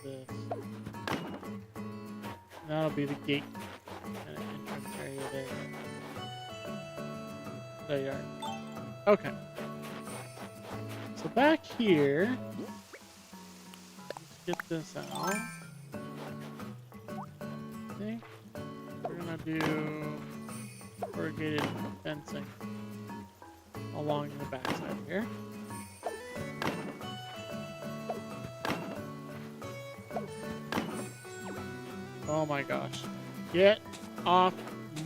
This. That'll be the gate and entrance area there. The yard. Okay. So back here, let's get this out. I think we're gonna do corrugated fencing along the backside here. Oh my gosh. Get off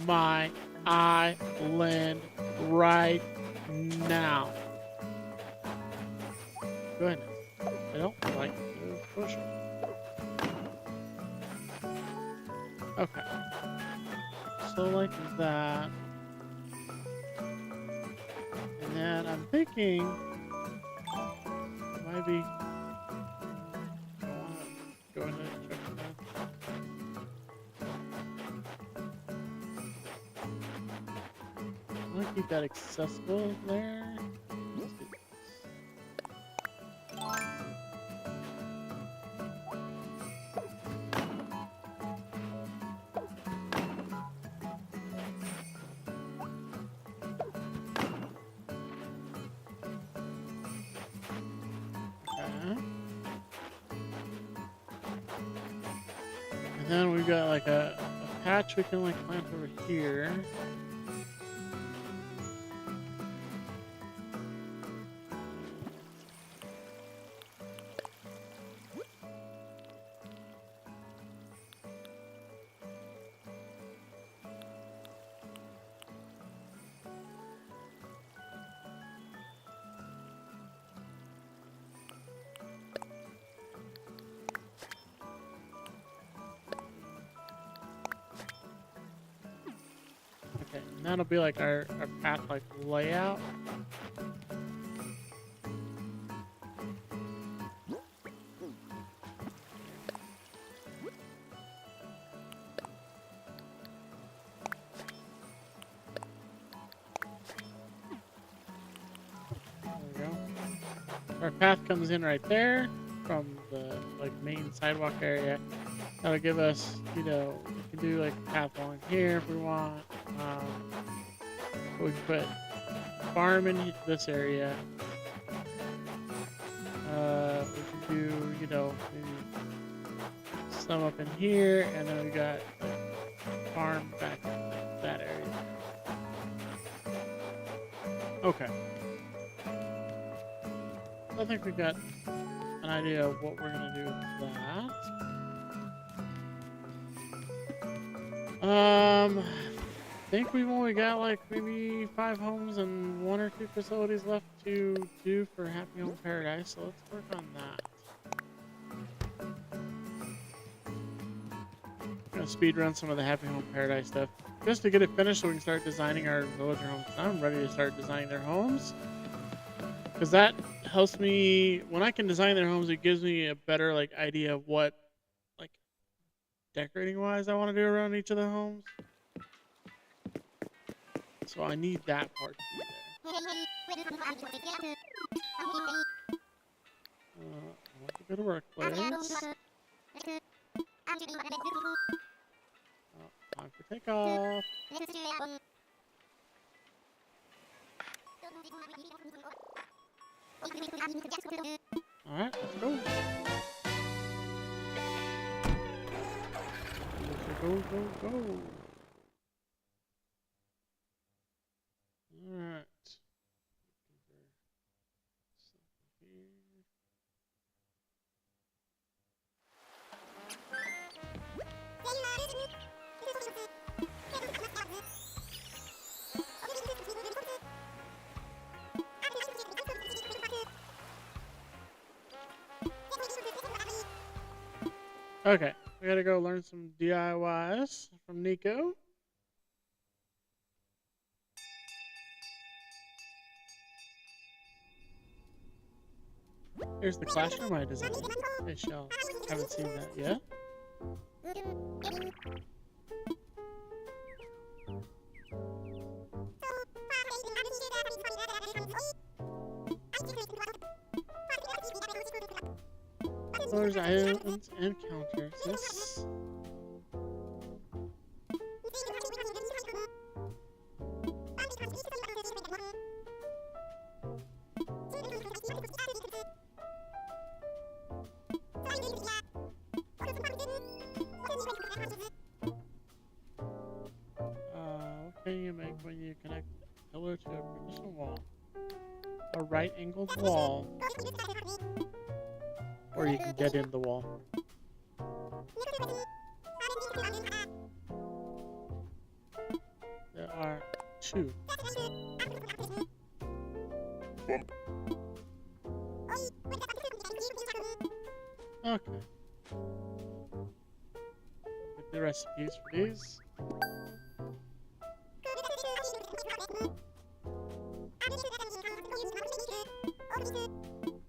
my island right now. Goodness. I don't like those bushes. Okay. So like that. And then I'm thinking maybe go in and check it out. I want to keep that accessible there. And then we've got like a patch we can like plant over here. Okay, and that'll be like our path like layout. There we go. Our path comes in right there from the like main sidewalk area. That'll give us, you know, we can do like a path along here if we want. We can put farm in this area. We can do, you know, maybe some up in here, and then we got like, farm back in that area. Okay. I think we got an idea of what we're gonna do with that. I think we've only got like maybe 5 homes and 1 or 2 facilities left to do for Happy Home Paradise, so let's work on that. I'm gonna speed run some of the Happy Home Paradise stuff just to get it finished so we can start designing our villager homes. I'm ready to start designing their homes because that helps me when I can design their homes. It gives me a better like idea of what like decorating wise I want to do around each of the homes. So I need that part to be there. I want to go to workplace. Oh, time for takeoff. Alright, let's go. Go, go, go. Alright. Okay, we gotta go learn some DIYs from Nico. Here's the classroom I designed. Hey, Shell. Haven't seen that yet. There's islands and counters. Yes. What can you make when you connect a pillar to a partition wall? A right-angled wall. Or you can get in the wall. There are two. Okay. Get the recipes for these.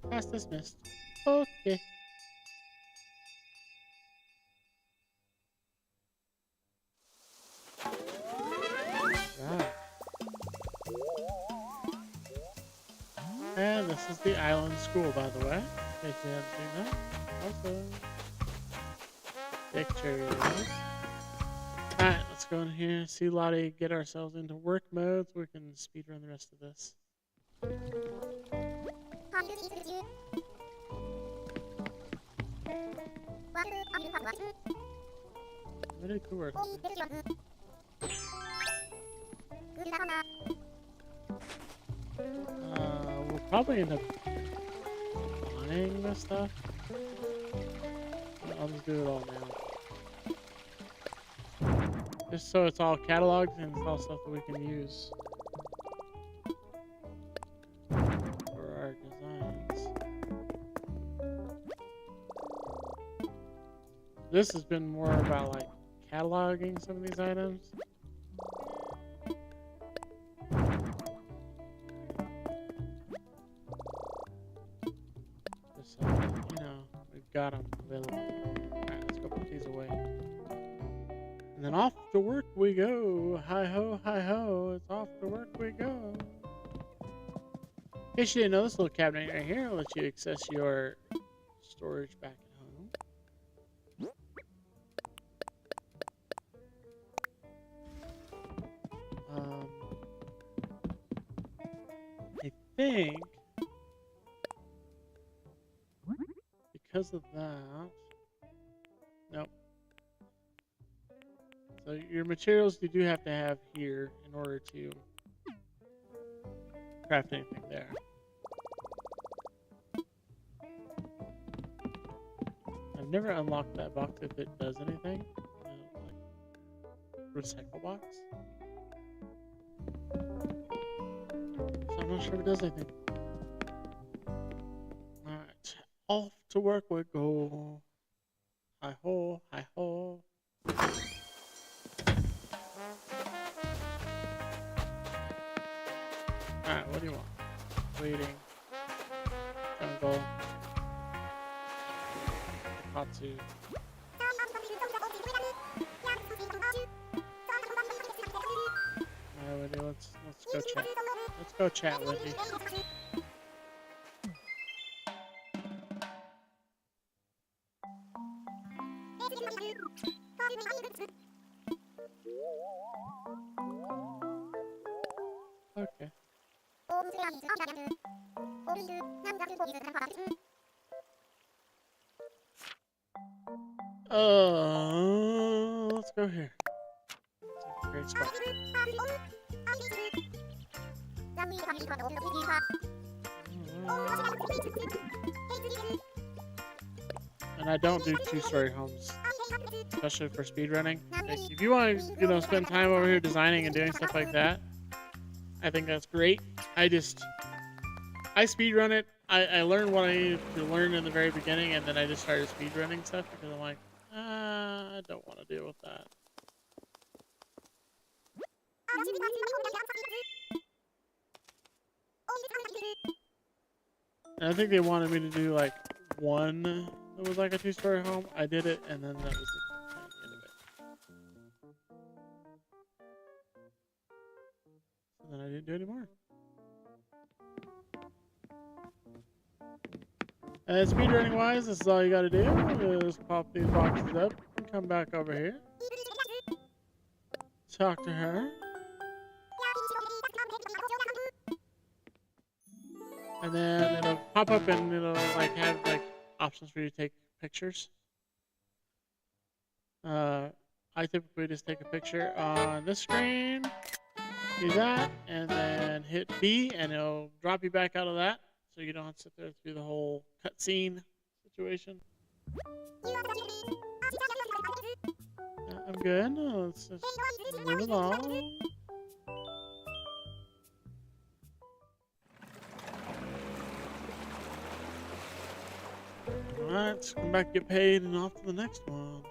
Class dismissed. Okay. Right. And this is the island school, by the way. In case you haven't seen that. Also, pictures. Alright, let's go in here, see Lottie, get ourselves into work mode so we can speedrun the rest of this. Really cool work. We'll probably end up buying this stuff. I'll just do it all now. Just so it's all cataloged and it's all stuff that we can use for our designs. This has been more about like cataloging some of these items. Just so that, you know, we've got them available. Alright, let's go put these away. And then off to work we go. Hi ho, it's off to work we go. In case you didn't know, this little cabinet right here will let you access your storage back at home. I think because of that, nope. So your materials you do have to have here in order to craft anything there. I've never unlocked that box if it does anything. Like recycle box. So I'm not sure if it does anything. Alright. Off to work we go. Hi ho, hi ho. Alright, what do you want? Waiting. Jungle. Katsu. Alright, Wendy, let's go chat. Let's go chat, Wendy. Okay. Let's go here. It's a great spot. And I don't do two-story homes, especially for speedrunning. Like, if you want to, spend time over here designing and doing stuff like that, I think that's great. I speedrun it. I learned what I needed to learn in the very beginning, and then I just started speedrunning stuff because I'm like, I don't want to deal with that. And I think they wanted me to do like one that was like a two-story home. I did it, and then that was the end of it. So then I didn't do any more. And speedrunning wise, this is all you gotta do. Just pop these boxes up and come back over here. Talk to her. And then it'll pop up and it'll like have like options for you to take pictures. I typically just take a picture on this screen, do that, and then hit B and it'll drop you back out of that. So you don't have to sit there through the whole cutscene situation. I'm good. Let's just move along. Alright, let's come back, get paid, and off to the next one.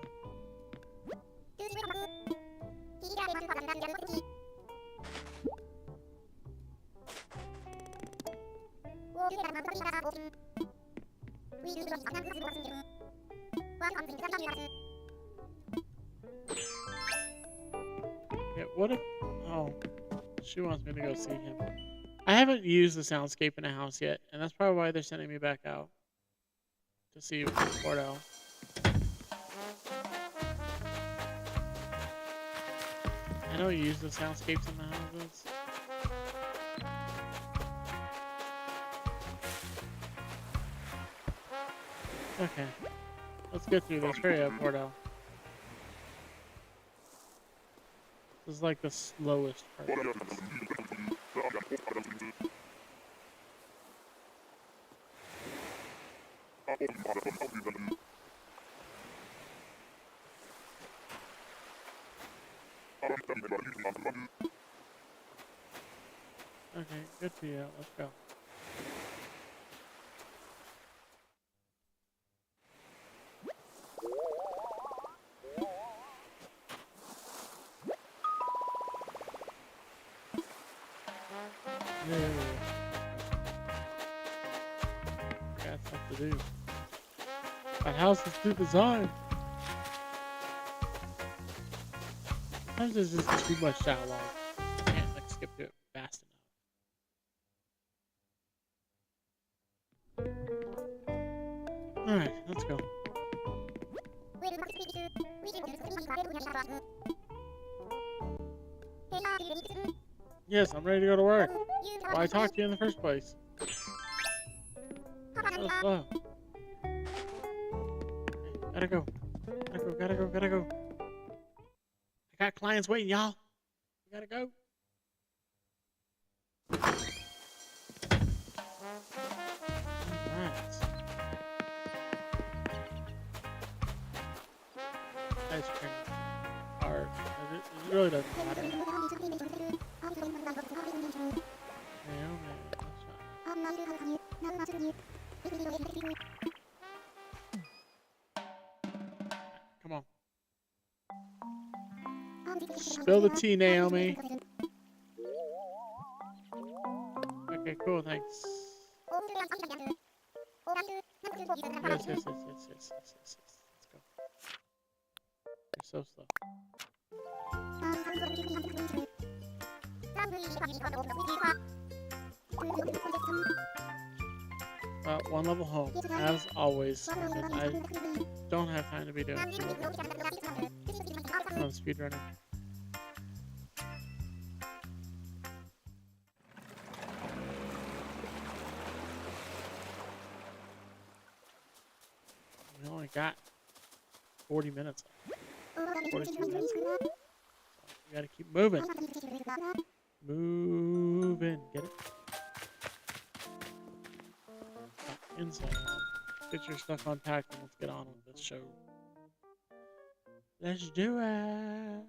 Yeah, what if... Oh, she wants me to go see him. I haven't used the soundscape in a house yet, and that's probably why they're sending me back out. To see Cordell. I don't use the soundscapes in the houses. Okay. Let's get through this. Hurry up, Cordell. This is like the slowest part. Okay, good for you. Let's go. Got stuff to do. My house is too designed. Sometimes there's just too much dialogue. I can't like skip through it fast enough. Alright, let's go. Yes, I'm ready to go to work. Well, I talked to you in the first place. So slow. Okay, gotta go. Gotta go. I got clients waiting, y'all. We gotta go. Alright. Ice cream. Art. It really doesn't matter. Come on. Spill the tea, Naomi. Okay, cool, thanks. Yes. Let's go. You're so slow. One level home, as always, because I don't have time to be doing 2 levels. I'm speedrunning. got 40 minutes left. 42 minutes. So you gotta keep moving. Moving. Get it? Inside. Get your stuff unpacked and let's get on with this show. Let's do it.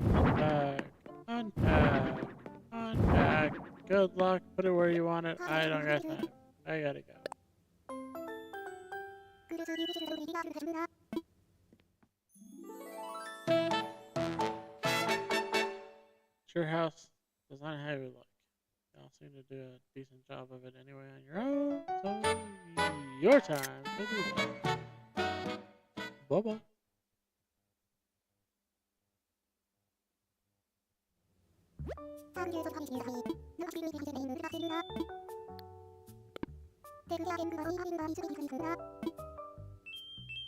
Unpack. Unpack. Unpack. Good luck. Put it where you want it. I don't got time. I gotta go. Your house does not have your luck. Y'all seem to do a decent job of it anyway on your own. So, your time to do that. Bye-bye.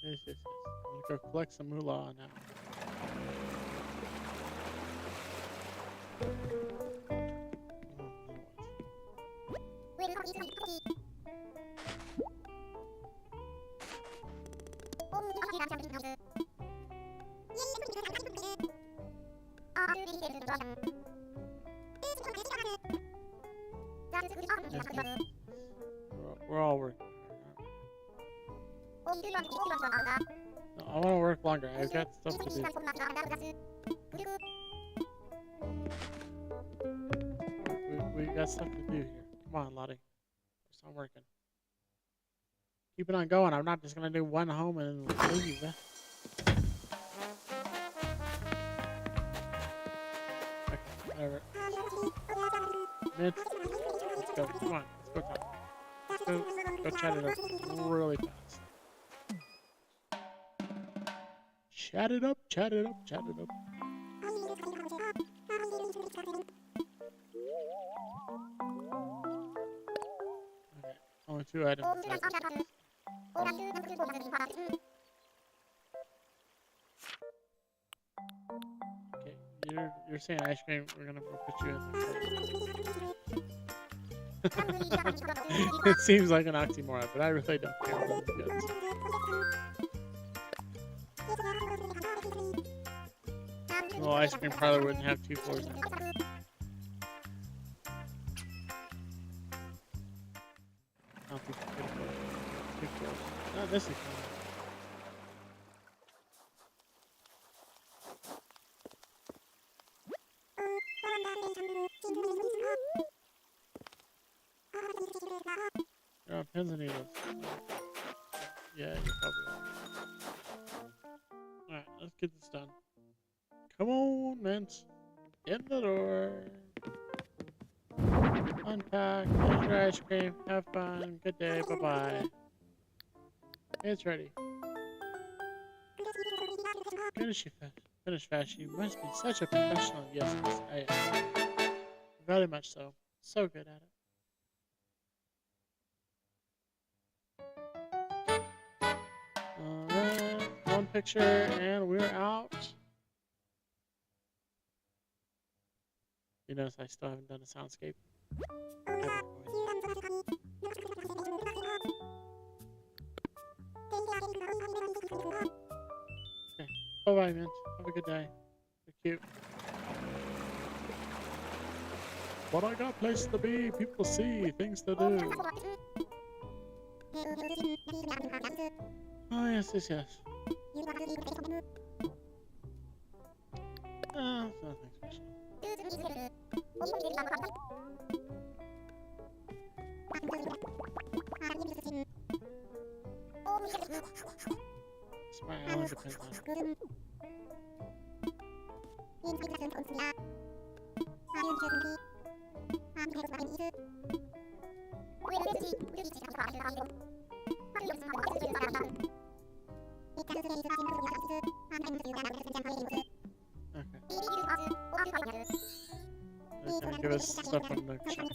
Yes. I'm gonna go collect some moolah now. We're all working. No, I want to work longer. I've got stuff to do. We got stuff to do here. Come on, Lottie. I'm working. Keep it on going. I'm not just gonna do one home and then leave. Okay, whatever. Mint. Let's go. Come on. Let's go talk. Go chat it up really fast. Chat it up, chat it up, chat it up. Okay, only 2 items. Okay, you're saying ice cream, we're gonna put you in. It seems like an oxymoron, but I really don't care about the goods. Well, ice cream parlor wouldn't have 2 floors in it. I don't think you could afford 2 floors. No, this is fine. There are pins and needles. Yeah, you probably are. Alright, let's get this done. Come on, Mint. In the door. Unpack. Here's your ice cream. Have fun. Good day. Bye-bye. It's ready. Finish fast. You must be such a professional. Yes, I am. Very much so. So good at it. Alright. One picture and we're out. You notice I still haven't done a soundscape. Okay. Bye-bye, Mint. Have a good day. You're cute. But I got places to be, people to see, things to do. Oh, yes. Oh, it's nothing special. Smart Alan depends on it. They're gonna give us stuff from the shop.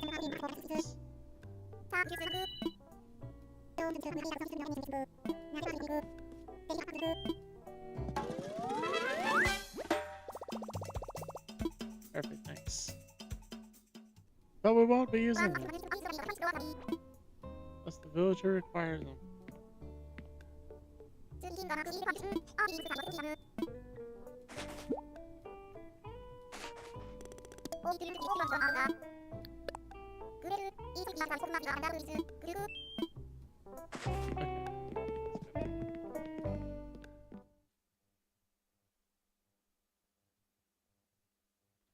Perfect, thanks. But we won't be using them. What's the villager requires them.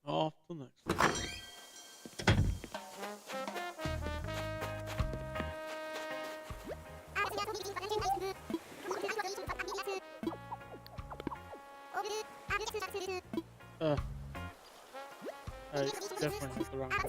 Off to the next one. I definitely hit the wrong button.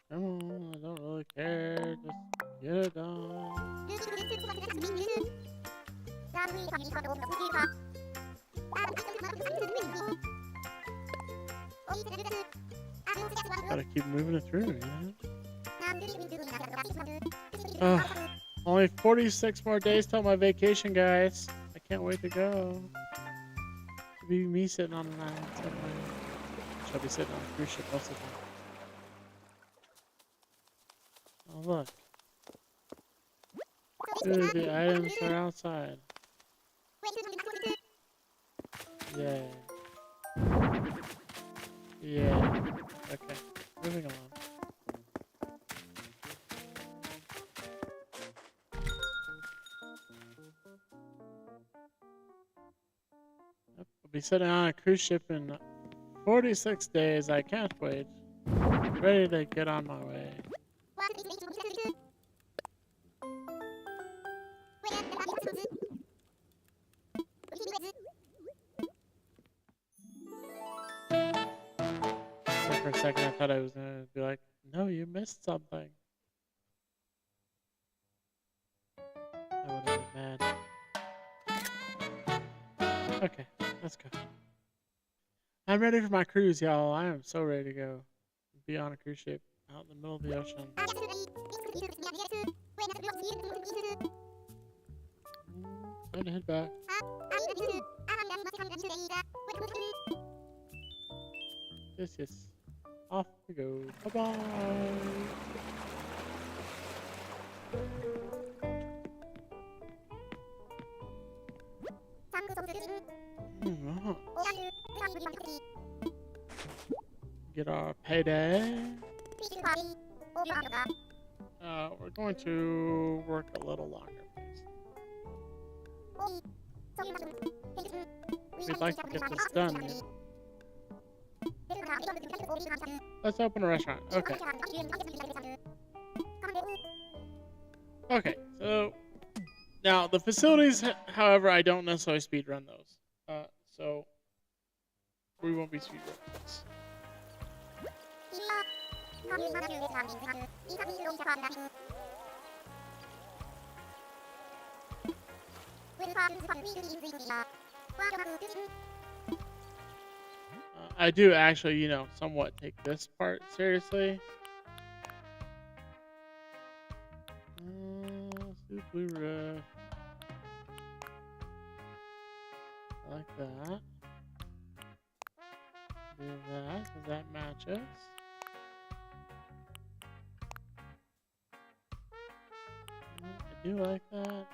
Come on, I don't really care. Just get it done. Gotta keep moving it through, you know? Only 46 more days till my vacation, guys. I can't wait to go. It'll be me sitting on an island somewhere. I'll be sitting on a cruise ship most of the time. Oh, look. Dude, the items are outside. Yeah. Yeah. Okay. Moving along. Yep, I'll be sitting on a cruise ship in 46 days. I can't wait. Ready to get on my way. For a second, I thought I was gonna be like, no, you missed something. I would have been mad. Okay, let's go. I'm ready for my cruise, y'all. I am so ready to go. Be on a cruise ship out in the middle of the ocean. Time to head back. Yes. Off we go. Bye-bye. Get our payday. We're going to work a little longer, please. We'd like to get this done. Let's open a restaurant. Okay. Okay, so now the facilities, however, I don't necessarily speedrun those. So we won't be speedrunning this. I do actually, you know, somewhat take this part seriously. Let's do blue roof. I like that. Do that, because that matches. I do like that.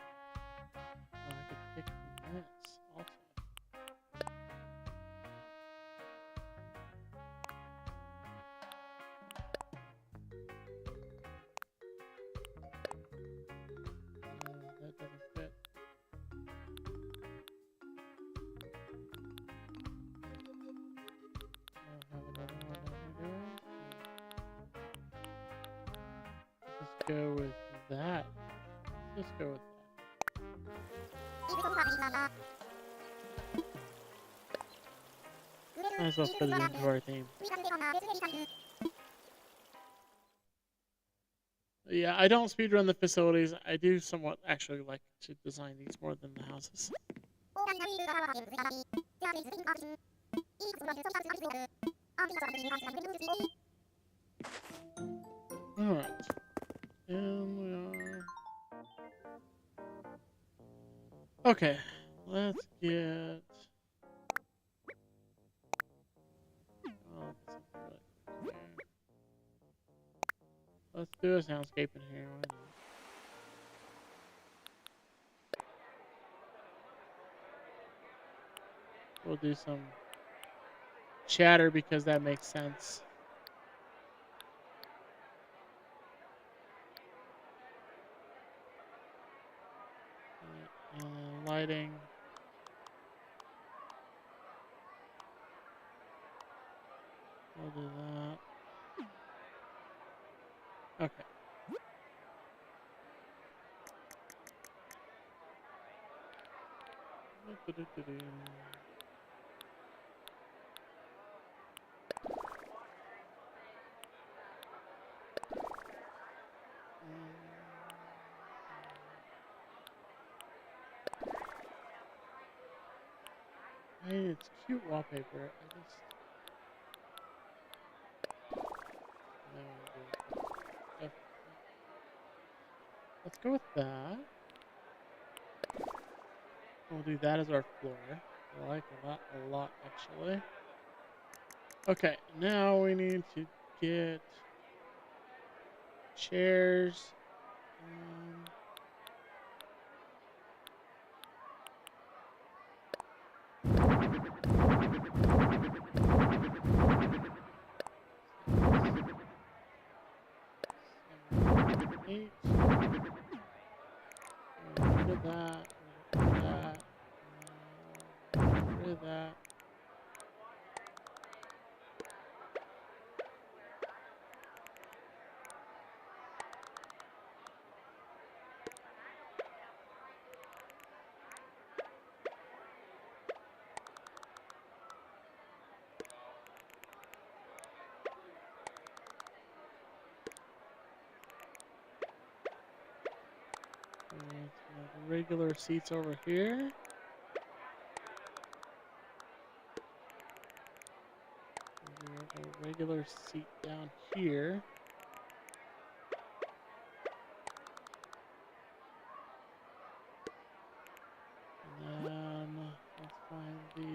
Oh, I could pick from this also. That doesn't fit. I don't have another one over there. Just go with that. Let's go with that. Might as well put it into our theme. Yeah, I don't speedrun the facilities. I do somewhat actually like to design these more than the houses. Alright. And we are... Okay. Let's get... Oh, really quick here. Let's do a soundscape in here. Why not? We'll do some chatter because that makes sense. And lighting. We'll do that. Okay. Hey, it's cute wallpaper. I just... No, let's go with that. We'll do that as our floor. I like that a lot, actually. Okay, now we need to get chairs. Eight. Rid of that. Rid of that. The regular seats over here. A regular seat down here. And then let's find the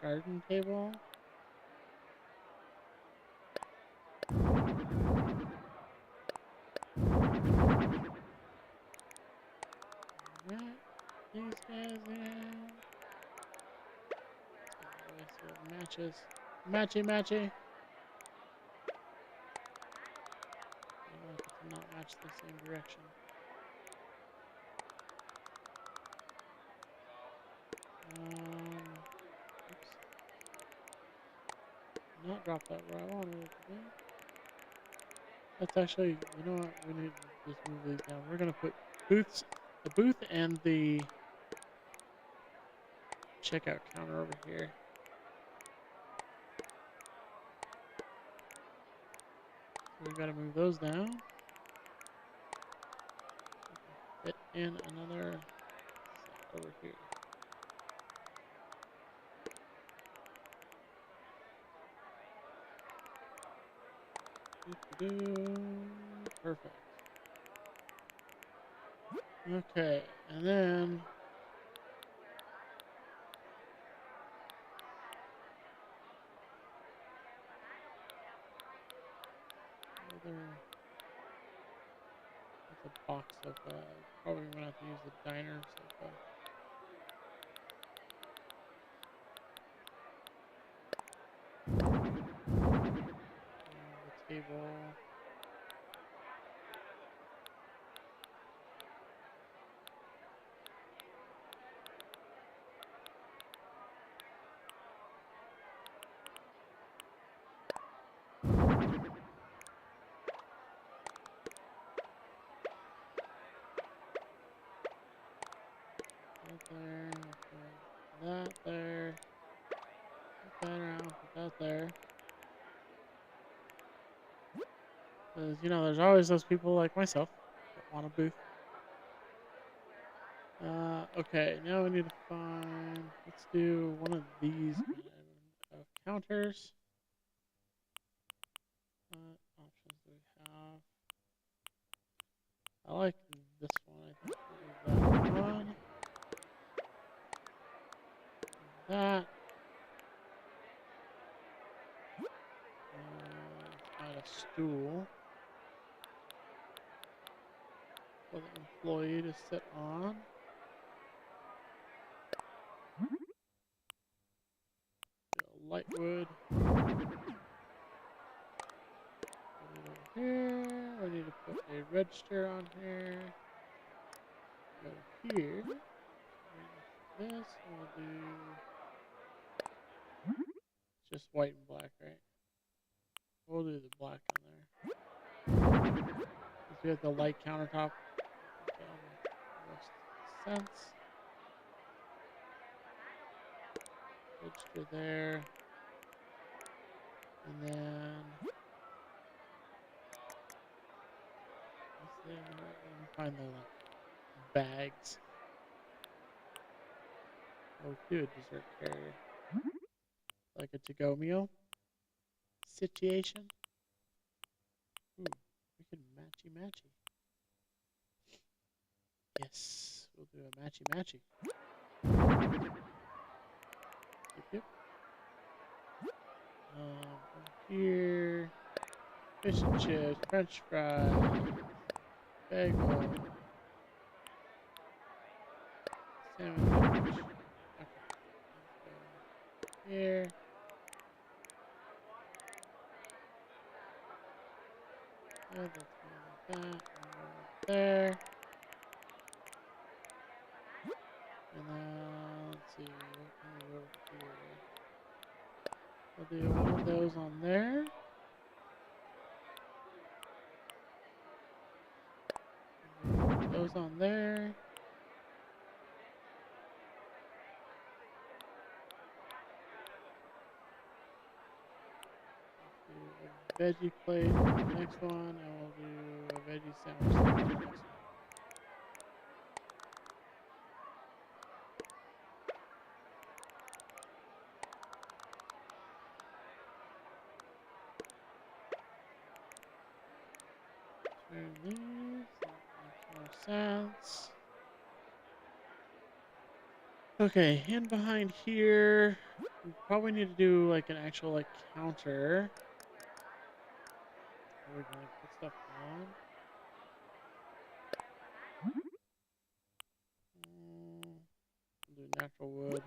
garden table. These guys in. So it matches. Matchy. I want it to not match the same direction. Oops. Not drop that where I wanted it to be. That's actually, you know what? We need to just move these down. We're gonna put booths, the booth and the checkout counter over here. So we've got to move those down. Fit in another set over here. Perfect. Okay, and then that's a box of probably gonna have to use the diner sofa. The table. That there. Put that around, put that there. Because, you know, there's always those people like myself that want a booth. Okay, now we need to find, let's do one of these. counters. What options do we have? I like this one. I think we'll do that one. That. Add a stool for the employee to sit on. Light wood. Here, we need to put a register on here. Go to here. This, and we'll do just white and black, right? We'll do the black on there. Because we have the light countertop. Most sense. Register there. And then let me find the bags. Oh, dude, dessert carrier. Like a to-go meal situation. Ooh, we can matchy. Yes, we'll do a matchy. Yep. Here, fish and chips, French fries, bagel, sandwich. Okay, here. Yeah, that's like that. There. And then let's see, what can we go here? I'll do one of those on there. Those on there. Do a veggie plate on the next one, and we'll do a veggie sandwich on the next one. Turn these, that makes more sense. Okay, and behind here, we probably need to do like an actual like counter. We're gonna put stuff on. Do natural wood.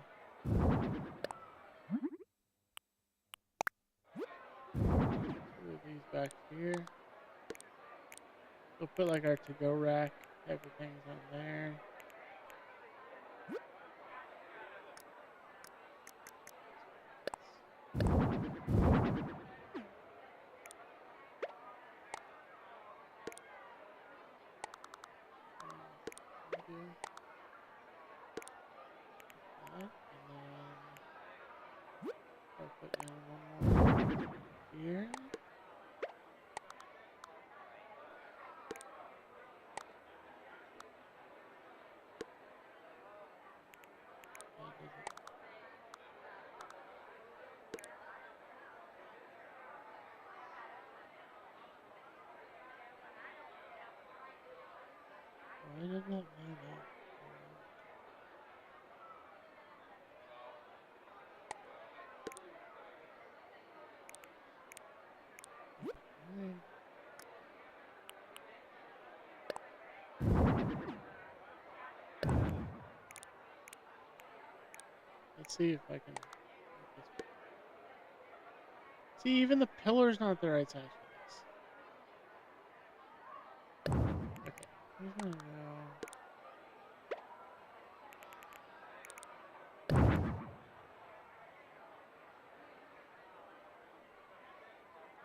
Put these back here. We'll put like our to-go rack type of things on there. I'll put in one more here. Why did that line up? Let's see if I can. See, even the pillar's not the right size for this. Okay, here's one now.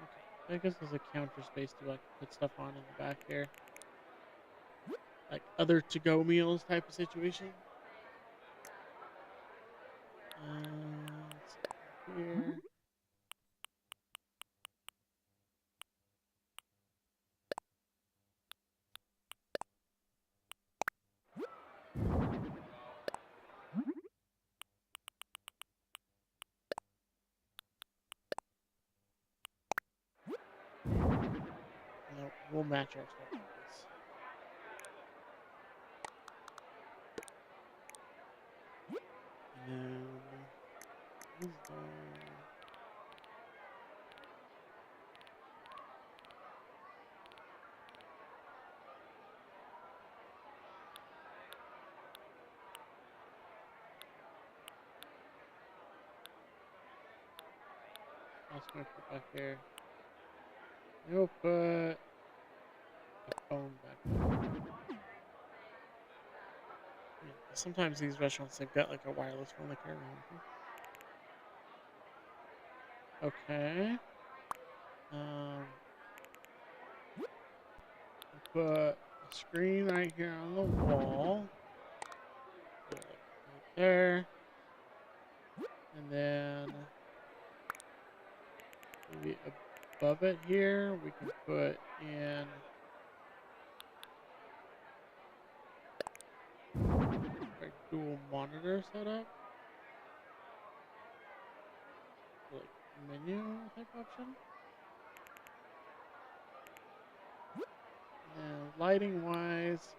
Okay, I guess there's a counter space to like put stuff on in the back here. Like other to-go meals type of situation. Here. match our schedules. And I'll just put back here. We'll put a phone back there. Yeah, sometimes these restaurants, they've got like a wireless phone they carry around. Okay. Put a screen right here on the wall. Put it right there. And then maybe above it here, we can put in like dual monitor setup. Like menu type option. And lighting wise,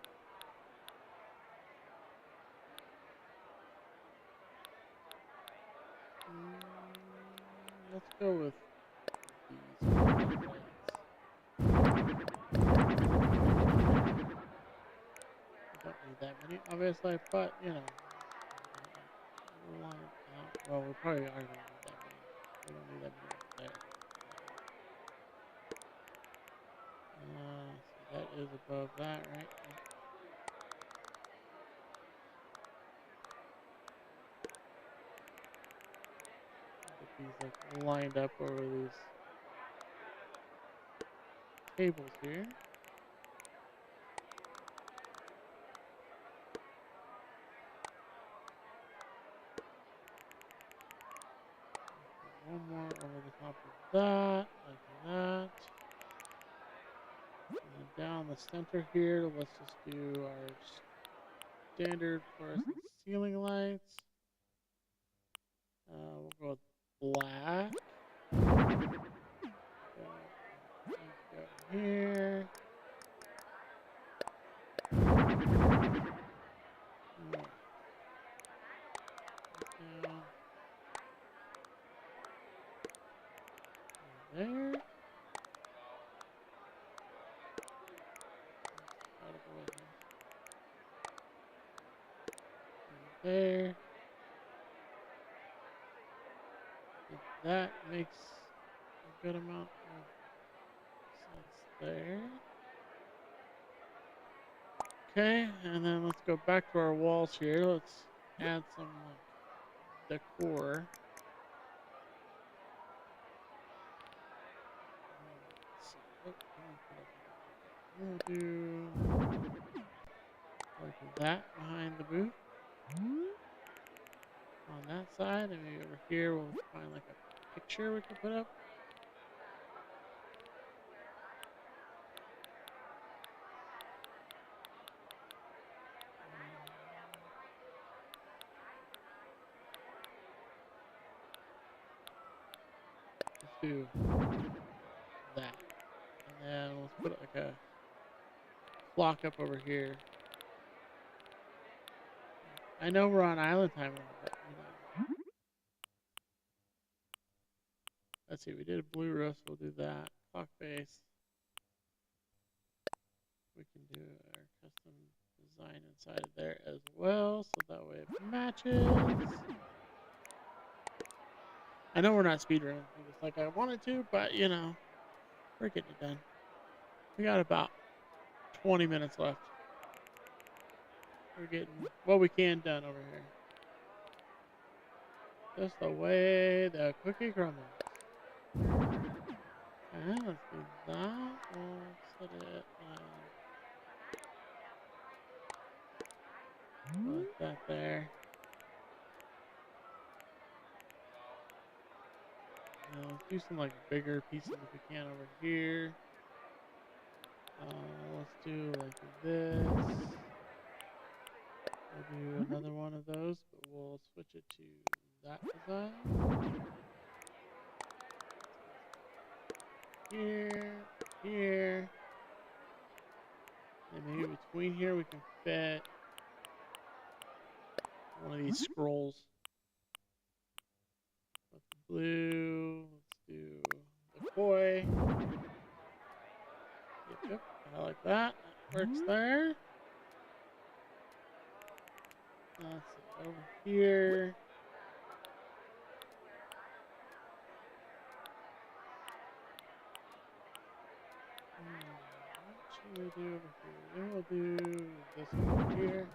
let's go with these lights. Don't need that many, obviously, but you know, well, we probably are going to need that many. We don't need that many up there. So that is above that, right? Get these like lined up over these tables here. One more over the top of that, like that. And then down the center here, let's just do our standard fluorescent ceiling lights. We'll go with black. Go here. There. There. That makes a good amount of sense there. Okay, and then let's go back to our walls here. Let's add some like decor. We'll do like that behind the booth. On that side, and maybe over here we'll find like a picture we can put up. Let's do that. And then let's put like a clock up over here. I know we're on island time now, but you know. Let's see, we did a blue roof, so we'll do that. Clock face. We can do our custom design inside of there as well, so that way it matches. I know we're not speedrunning just like I wanted to, but you know, we're getting it done. We got about 20 minutes left. We're getting what we can done over here. Just the way the cookie crumbles. Okay, let's do that. We'll set it like that there. Let's do some like bigger pieces if we can over here. Let's do like this. We'll do another one of those, but we'll switch it to that design. Here, here. And maybe between here we can fit one of these scrolls. With the blue, let's do the koi. Yep, I like that. That works there. Let's see, over here. What should we do over here? Then we'll do this over here.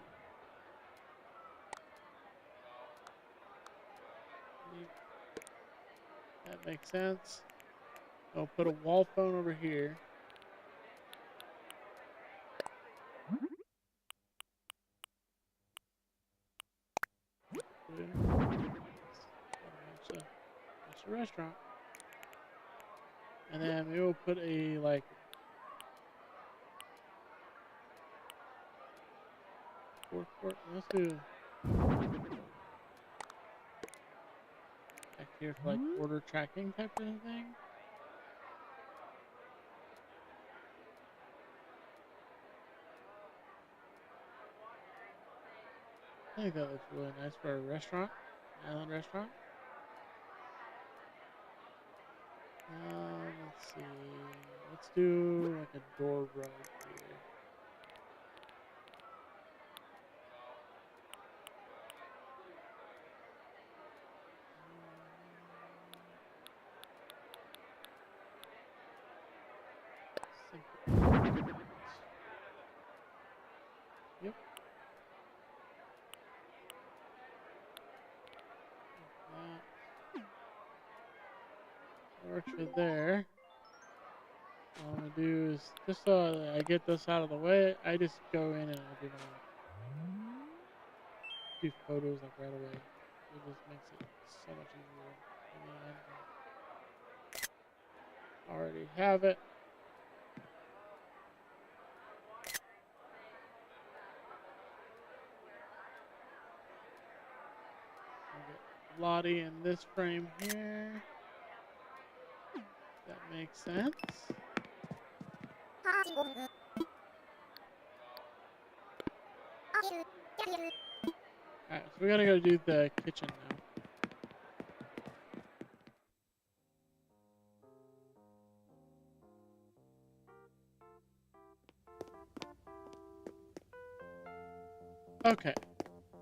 That makes sense. I'll put a wall phone over here. That's a restaurant. And then maybe we'll put a like fourth court. Let's do back here for like order tracking type of thing. I think that looks really nice for a restaurant, island restaurant. Let's see. Let's do like a door rug here. Yep. That works for there. What I'm gonna do is just so I get this out of the way, I just go in and I do photos like right away. It just makes it so much easier in the end. Already have it. I'll get Lottie in this frame here. That makes sense. Alright, so we gotta go do the kitchen now. Okay. So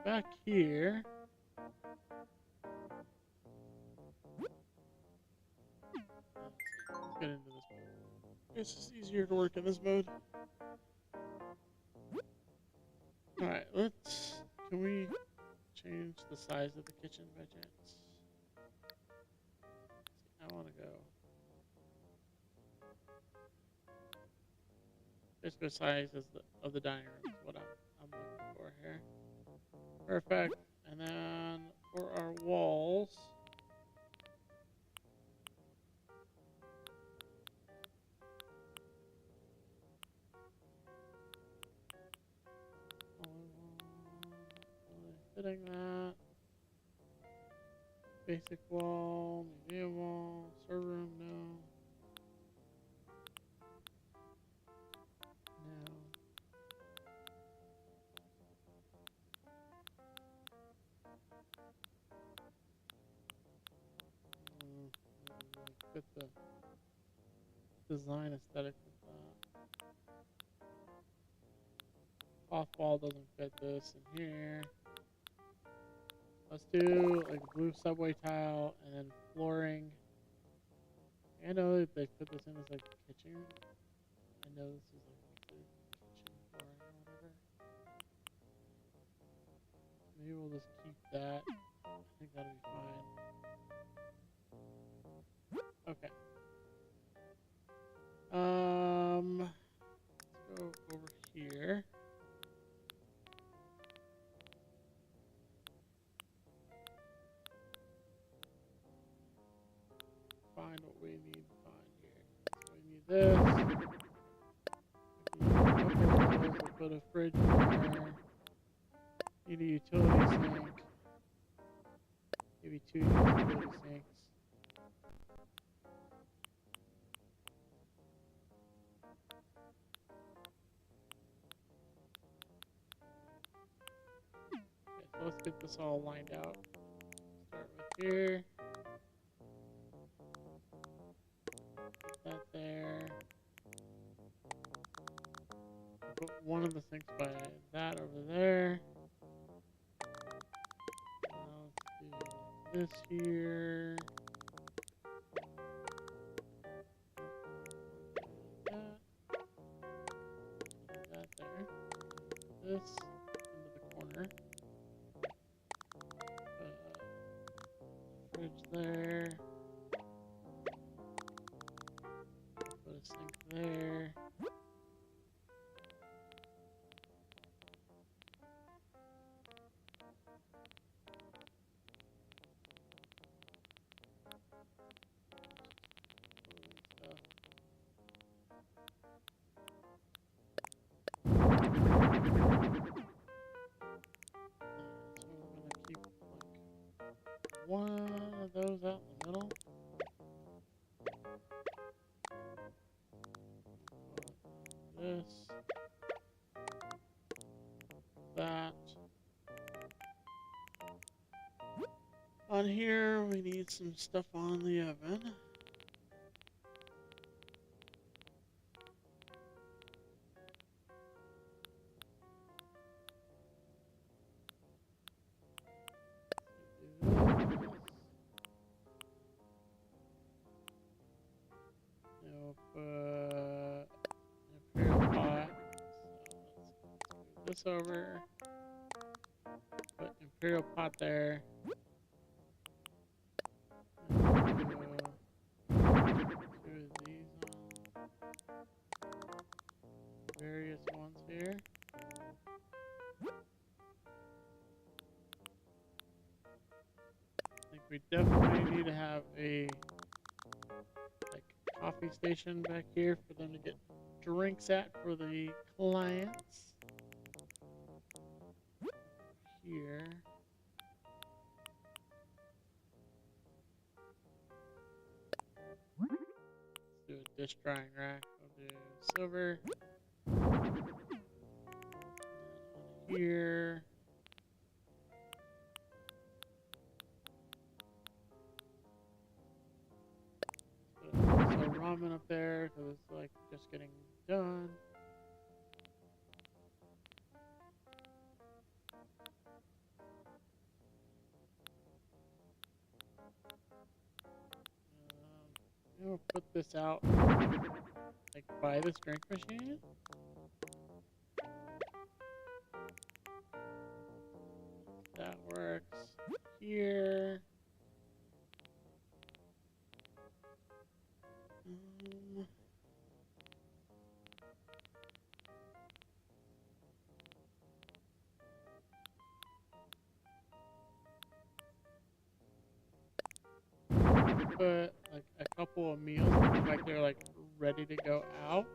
back here. Let's get into this mode. It's just easier to work in this mode. Alright, can we change the size of the kitchen by chance? I want to go. Just the size of the dining room is what I'm looking for here. Perfect. And then for our walls. Fitting that. Basic wall, museum wall, server room, no. No. Fit the design aesthetic with that. Off wall doesn't fit this in here. Let's do like blue subway tile and then flooring. I know that they put this in as like kitchen. I know this is like kitchen flooring or whatever. Maybe we'll just keep that. I think that'll be fine. Okay. Let's go over here. Find what we need to find here. So we need this. We'll put a fridge there. Need a utility sink. Maybe 2 utility sinks. So let's get this all lined out. Start with here. Put that there. Put one of the sinks by that over there. Now let's do this here. That there. This into the corner. Fridge there. Put a sink there. One of those out in the middle. This. That. On here, we need some stuff on the oven. Imperial pot. So let's move this over. Put Imperial pot there. Two of these on. Various ones here. I think we definitely need to have a coffee station back here for them to get drinks at for the clients. Here. Let's do a dish drying rack. We'll do silver. Here. So ramen up there because it's like just getting done. We'll put this out like by this drink machine. That works. Here. Put like a couple of meals look like they're like ready to go out.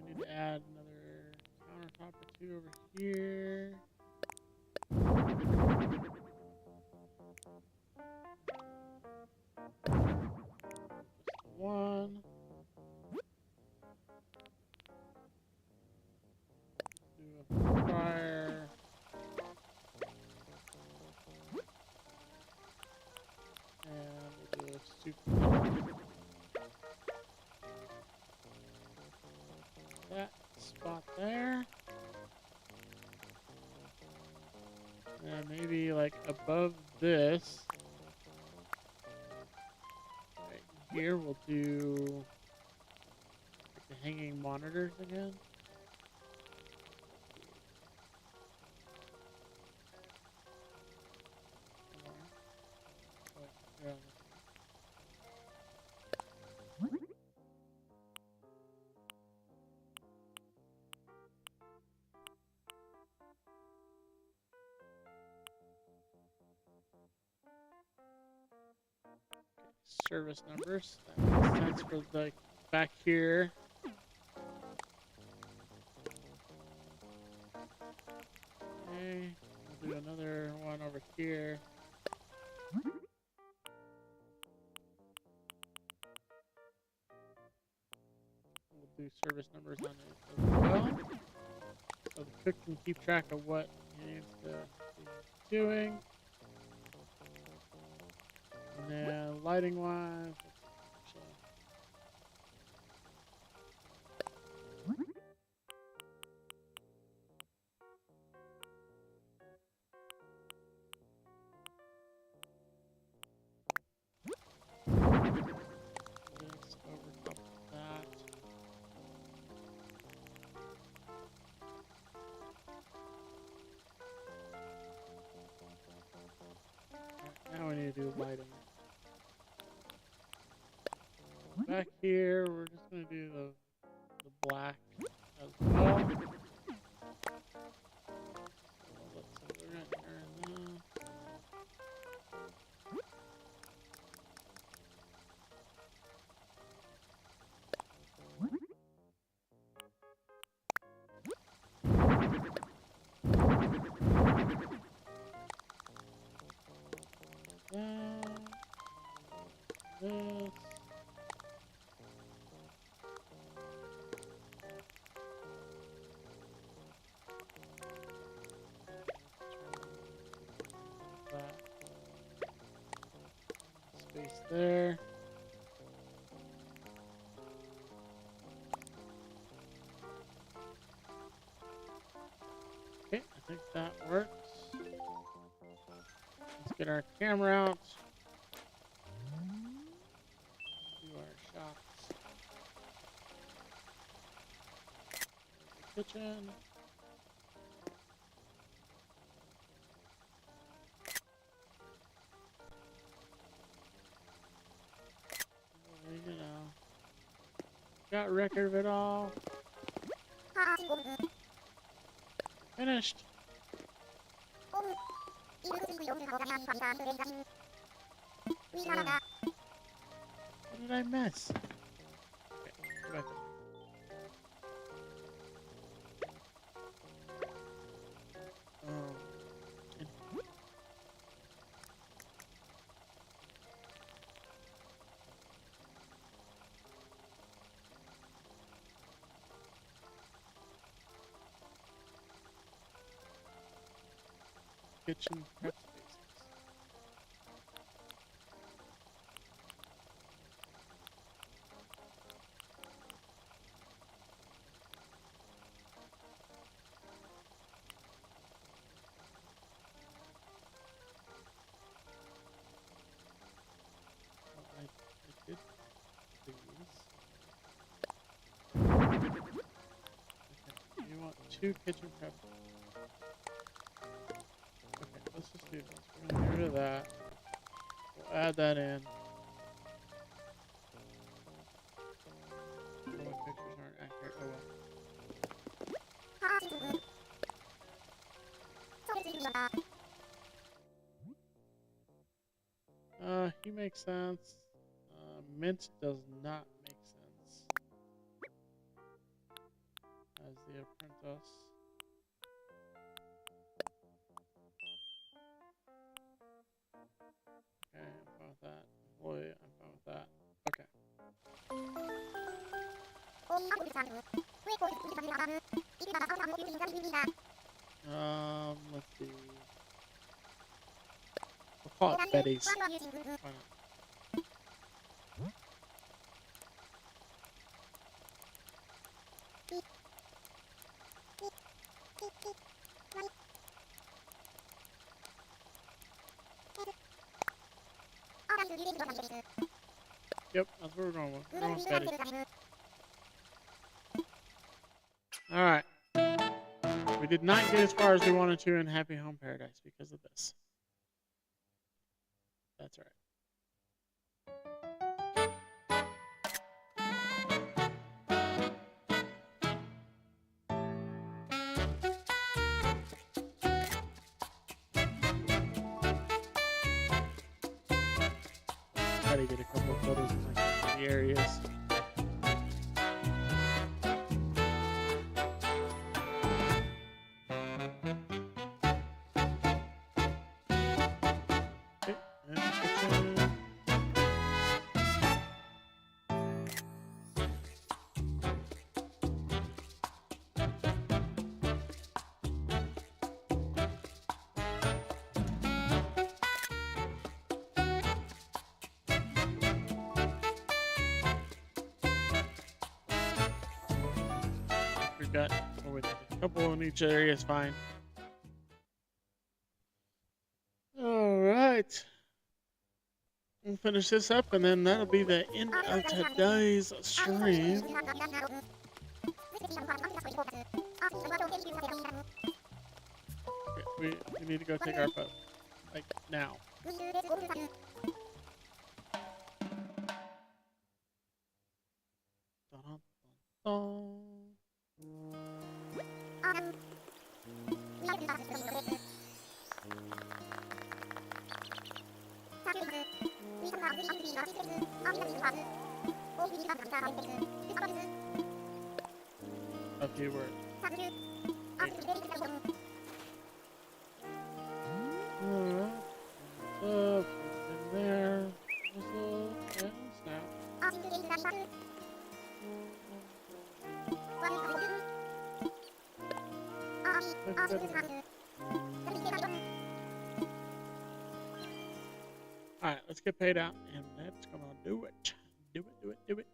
We need to add another countertop or two over here. Just one. Fryer. And we'll do a soup kettle. That spot there. And maybe like above this. Right here we'll do like the hanging monitors again. Service numbers. That makes sense for the back here. Okay, we'll do another one over here. do service numbers on it as well. So the cook can keep track of what he needs to be doing. And then lighting wise, this over top of that. Right, now we need to do lighting. Back here, we're just going to do the black as well. So let's see, we're going to turn that. This. Space there. Okay, I think that works. Let's get our camera out. Do our shots. Kitchen. You know, got record of it all. Finished. What did I miss? Okay, go back. Kitchen prep spaces. Oh, I did these. Okay, you want 2 kitchen prep. Let's just do this. We're gonna get rid of that. We'll add that in. Oh, my pictures aren't accurate. Oh well. He makes sense. Mint does not make sense. As the apprentice. Okay, I'm fine with that. Employee, I'm fine with that. Okay. Let's see. We'll call it Betty's. Why not? Yep, that's what we're going with. We're going with Betty. Alright. We did not get as far as we wanted to in Happy Home Paradise because of this. That's right. Try to get a couple of photos in like the areas. got a couple in each area is fine. All right. We'll finish this up, and then that'll be the end of today's stream. Okay, we need to go take our boat. Like, now. A few words. Alright. So, in there. Whistle. Yeah, snap. Alright, let's get paid out, and that's gonna do it. Do it, do it, do it.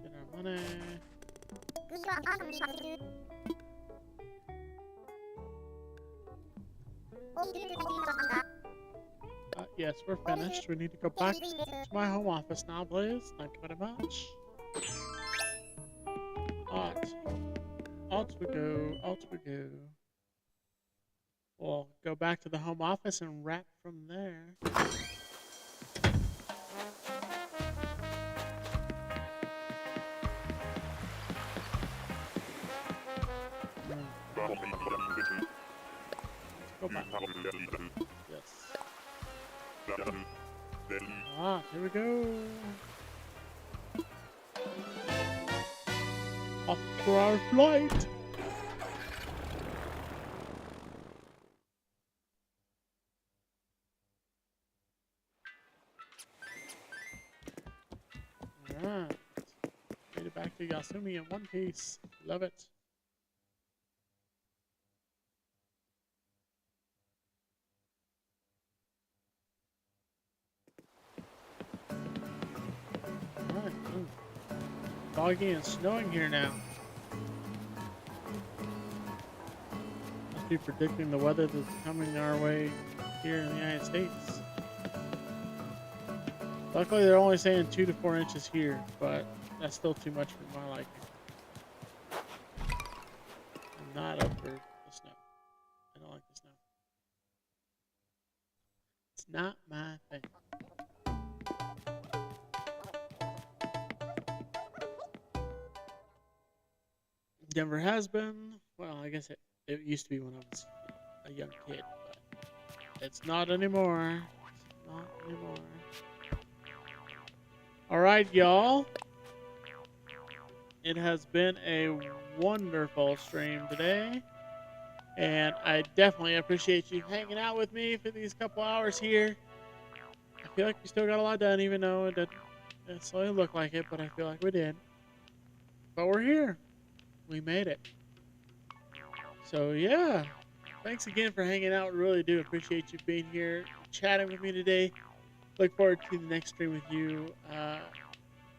Get our money. Yes, we're finished. We need to go back to my home office now, please. Thank you very much. Out we go. Out we go. We'll go back to the home office and wrap from there. Go back. Yes. Here we go. Off for our flight. Alright. Made it back to Yasumi in one piece. Love it. Foggy and snowing here now. Must be predicting the weather that's coming our way here in the United States. Luckily, they're only saying 2 to 4 inches here, but that's still too much for my liking. I'm not up for the snow. I don't like the snow. It's not my thing. Never has been. Well, I guess it used to be when I was a young kid, but it's not anymore. It's not anymore. Alright, y'all. It has been a wonderful stream today. And I definitely appreciate you hanging out with me for these couple hours here. I feel like we still got a lot done, even though it doesn't necessarily look like it, but I feel like we did. But we're here. We made it. So yeah, thanks again for hanging out. Really do appreciate you being here, chatting with me today. Look forward to the next stream with you,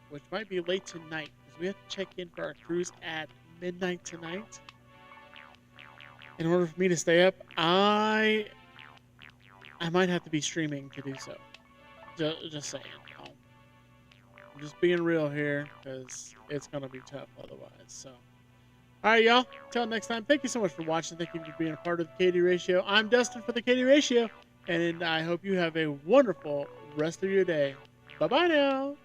which might be late tonight, because we have to check in for our cruise at midnight tonight. In order for me to stay up, I might have to be streaming to do so. Just saying. I'm just being real here, because it's gonna be tough otherwise. So. Alright, y'all. Until next time, thank you so much for watching. Thank you for being a part of the KD Ratio. I'm Dustin for the KD Ratio, and I hope you have a wonderful rest of your day. Bye-bye now.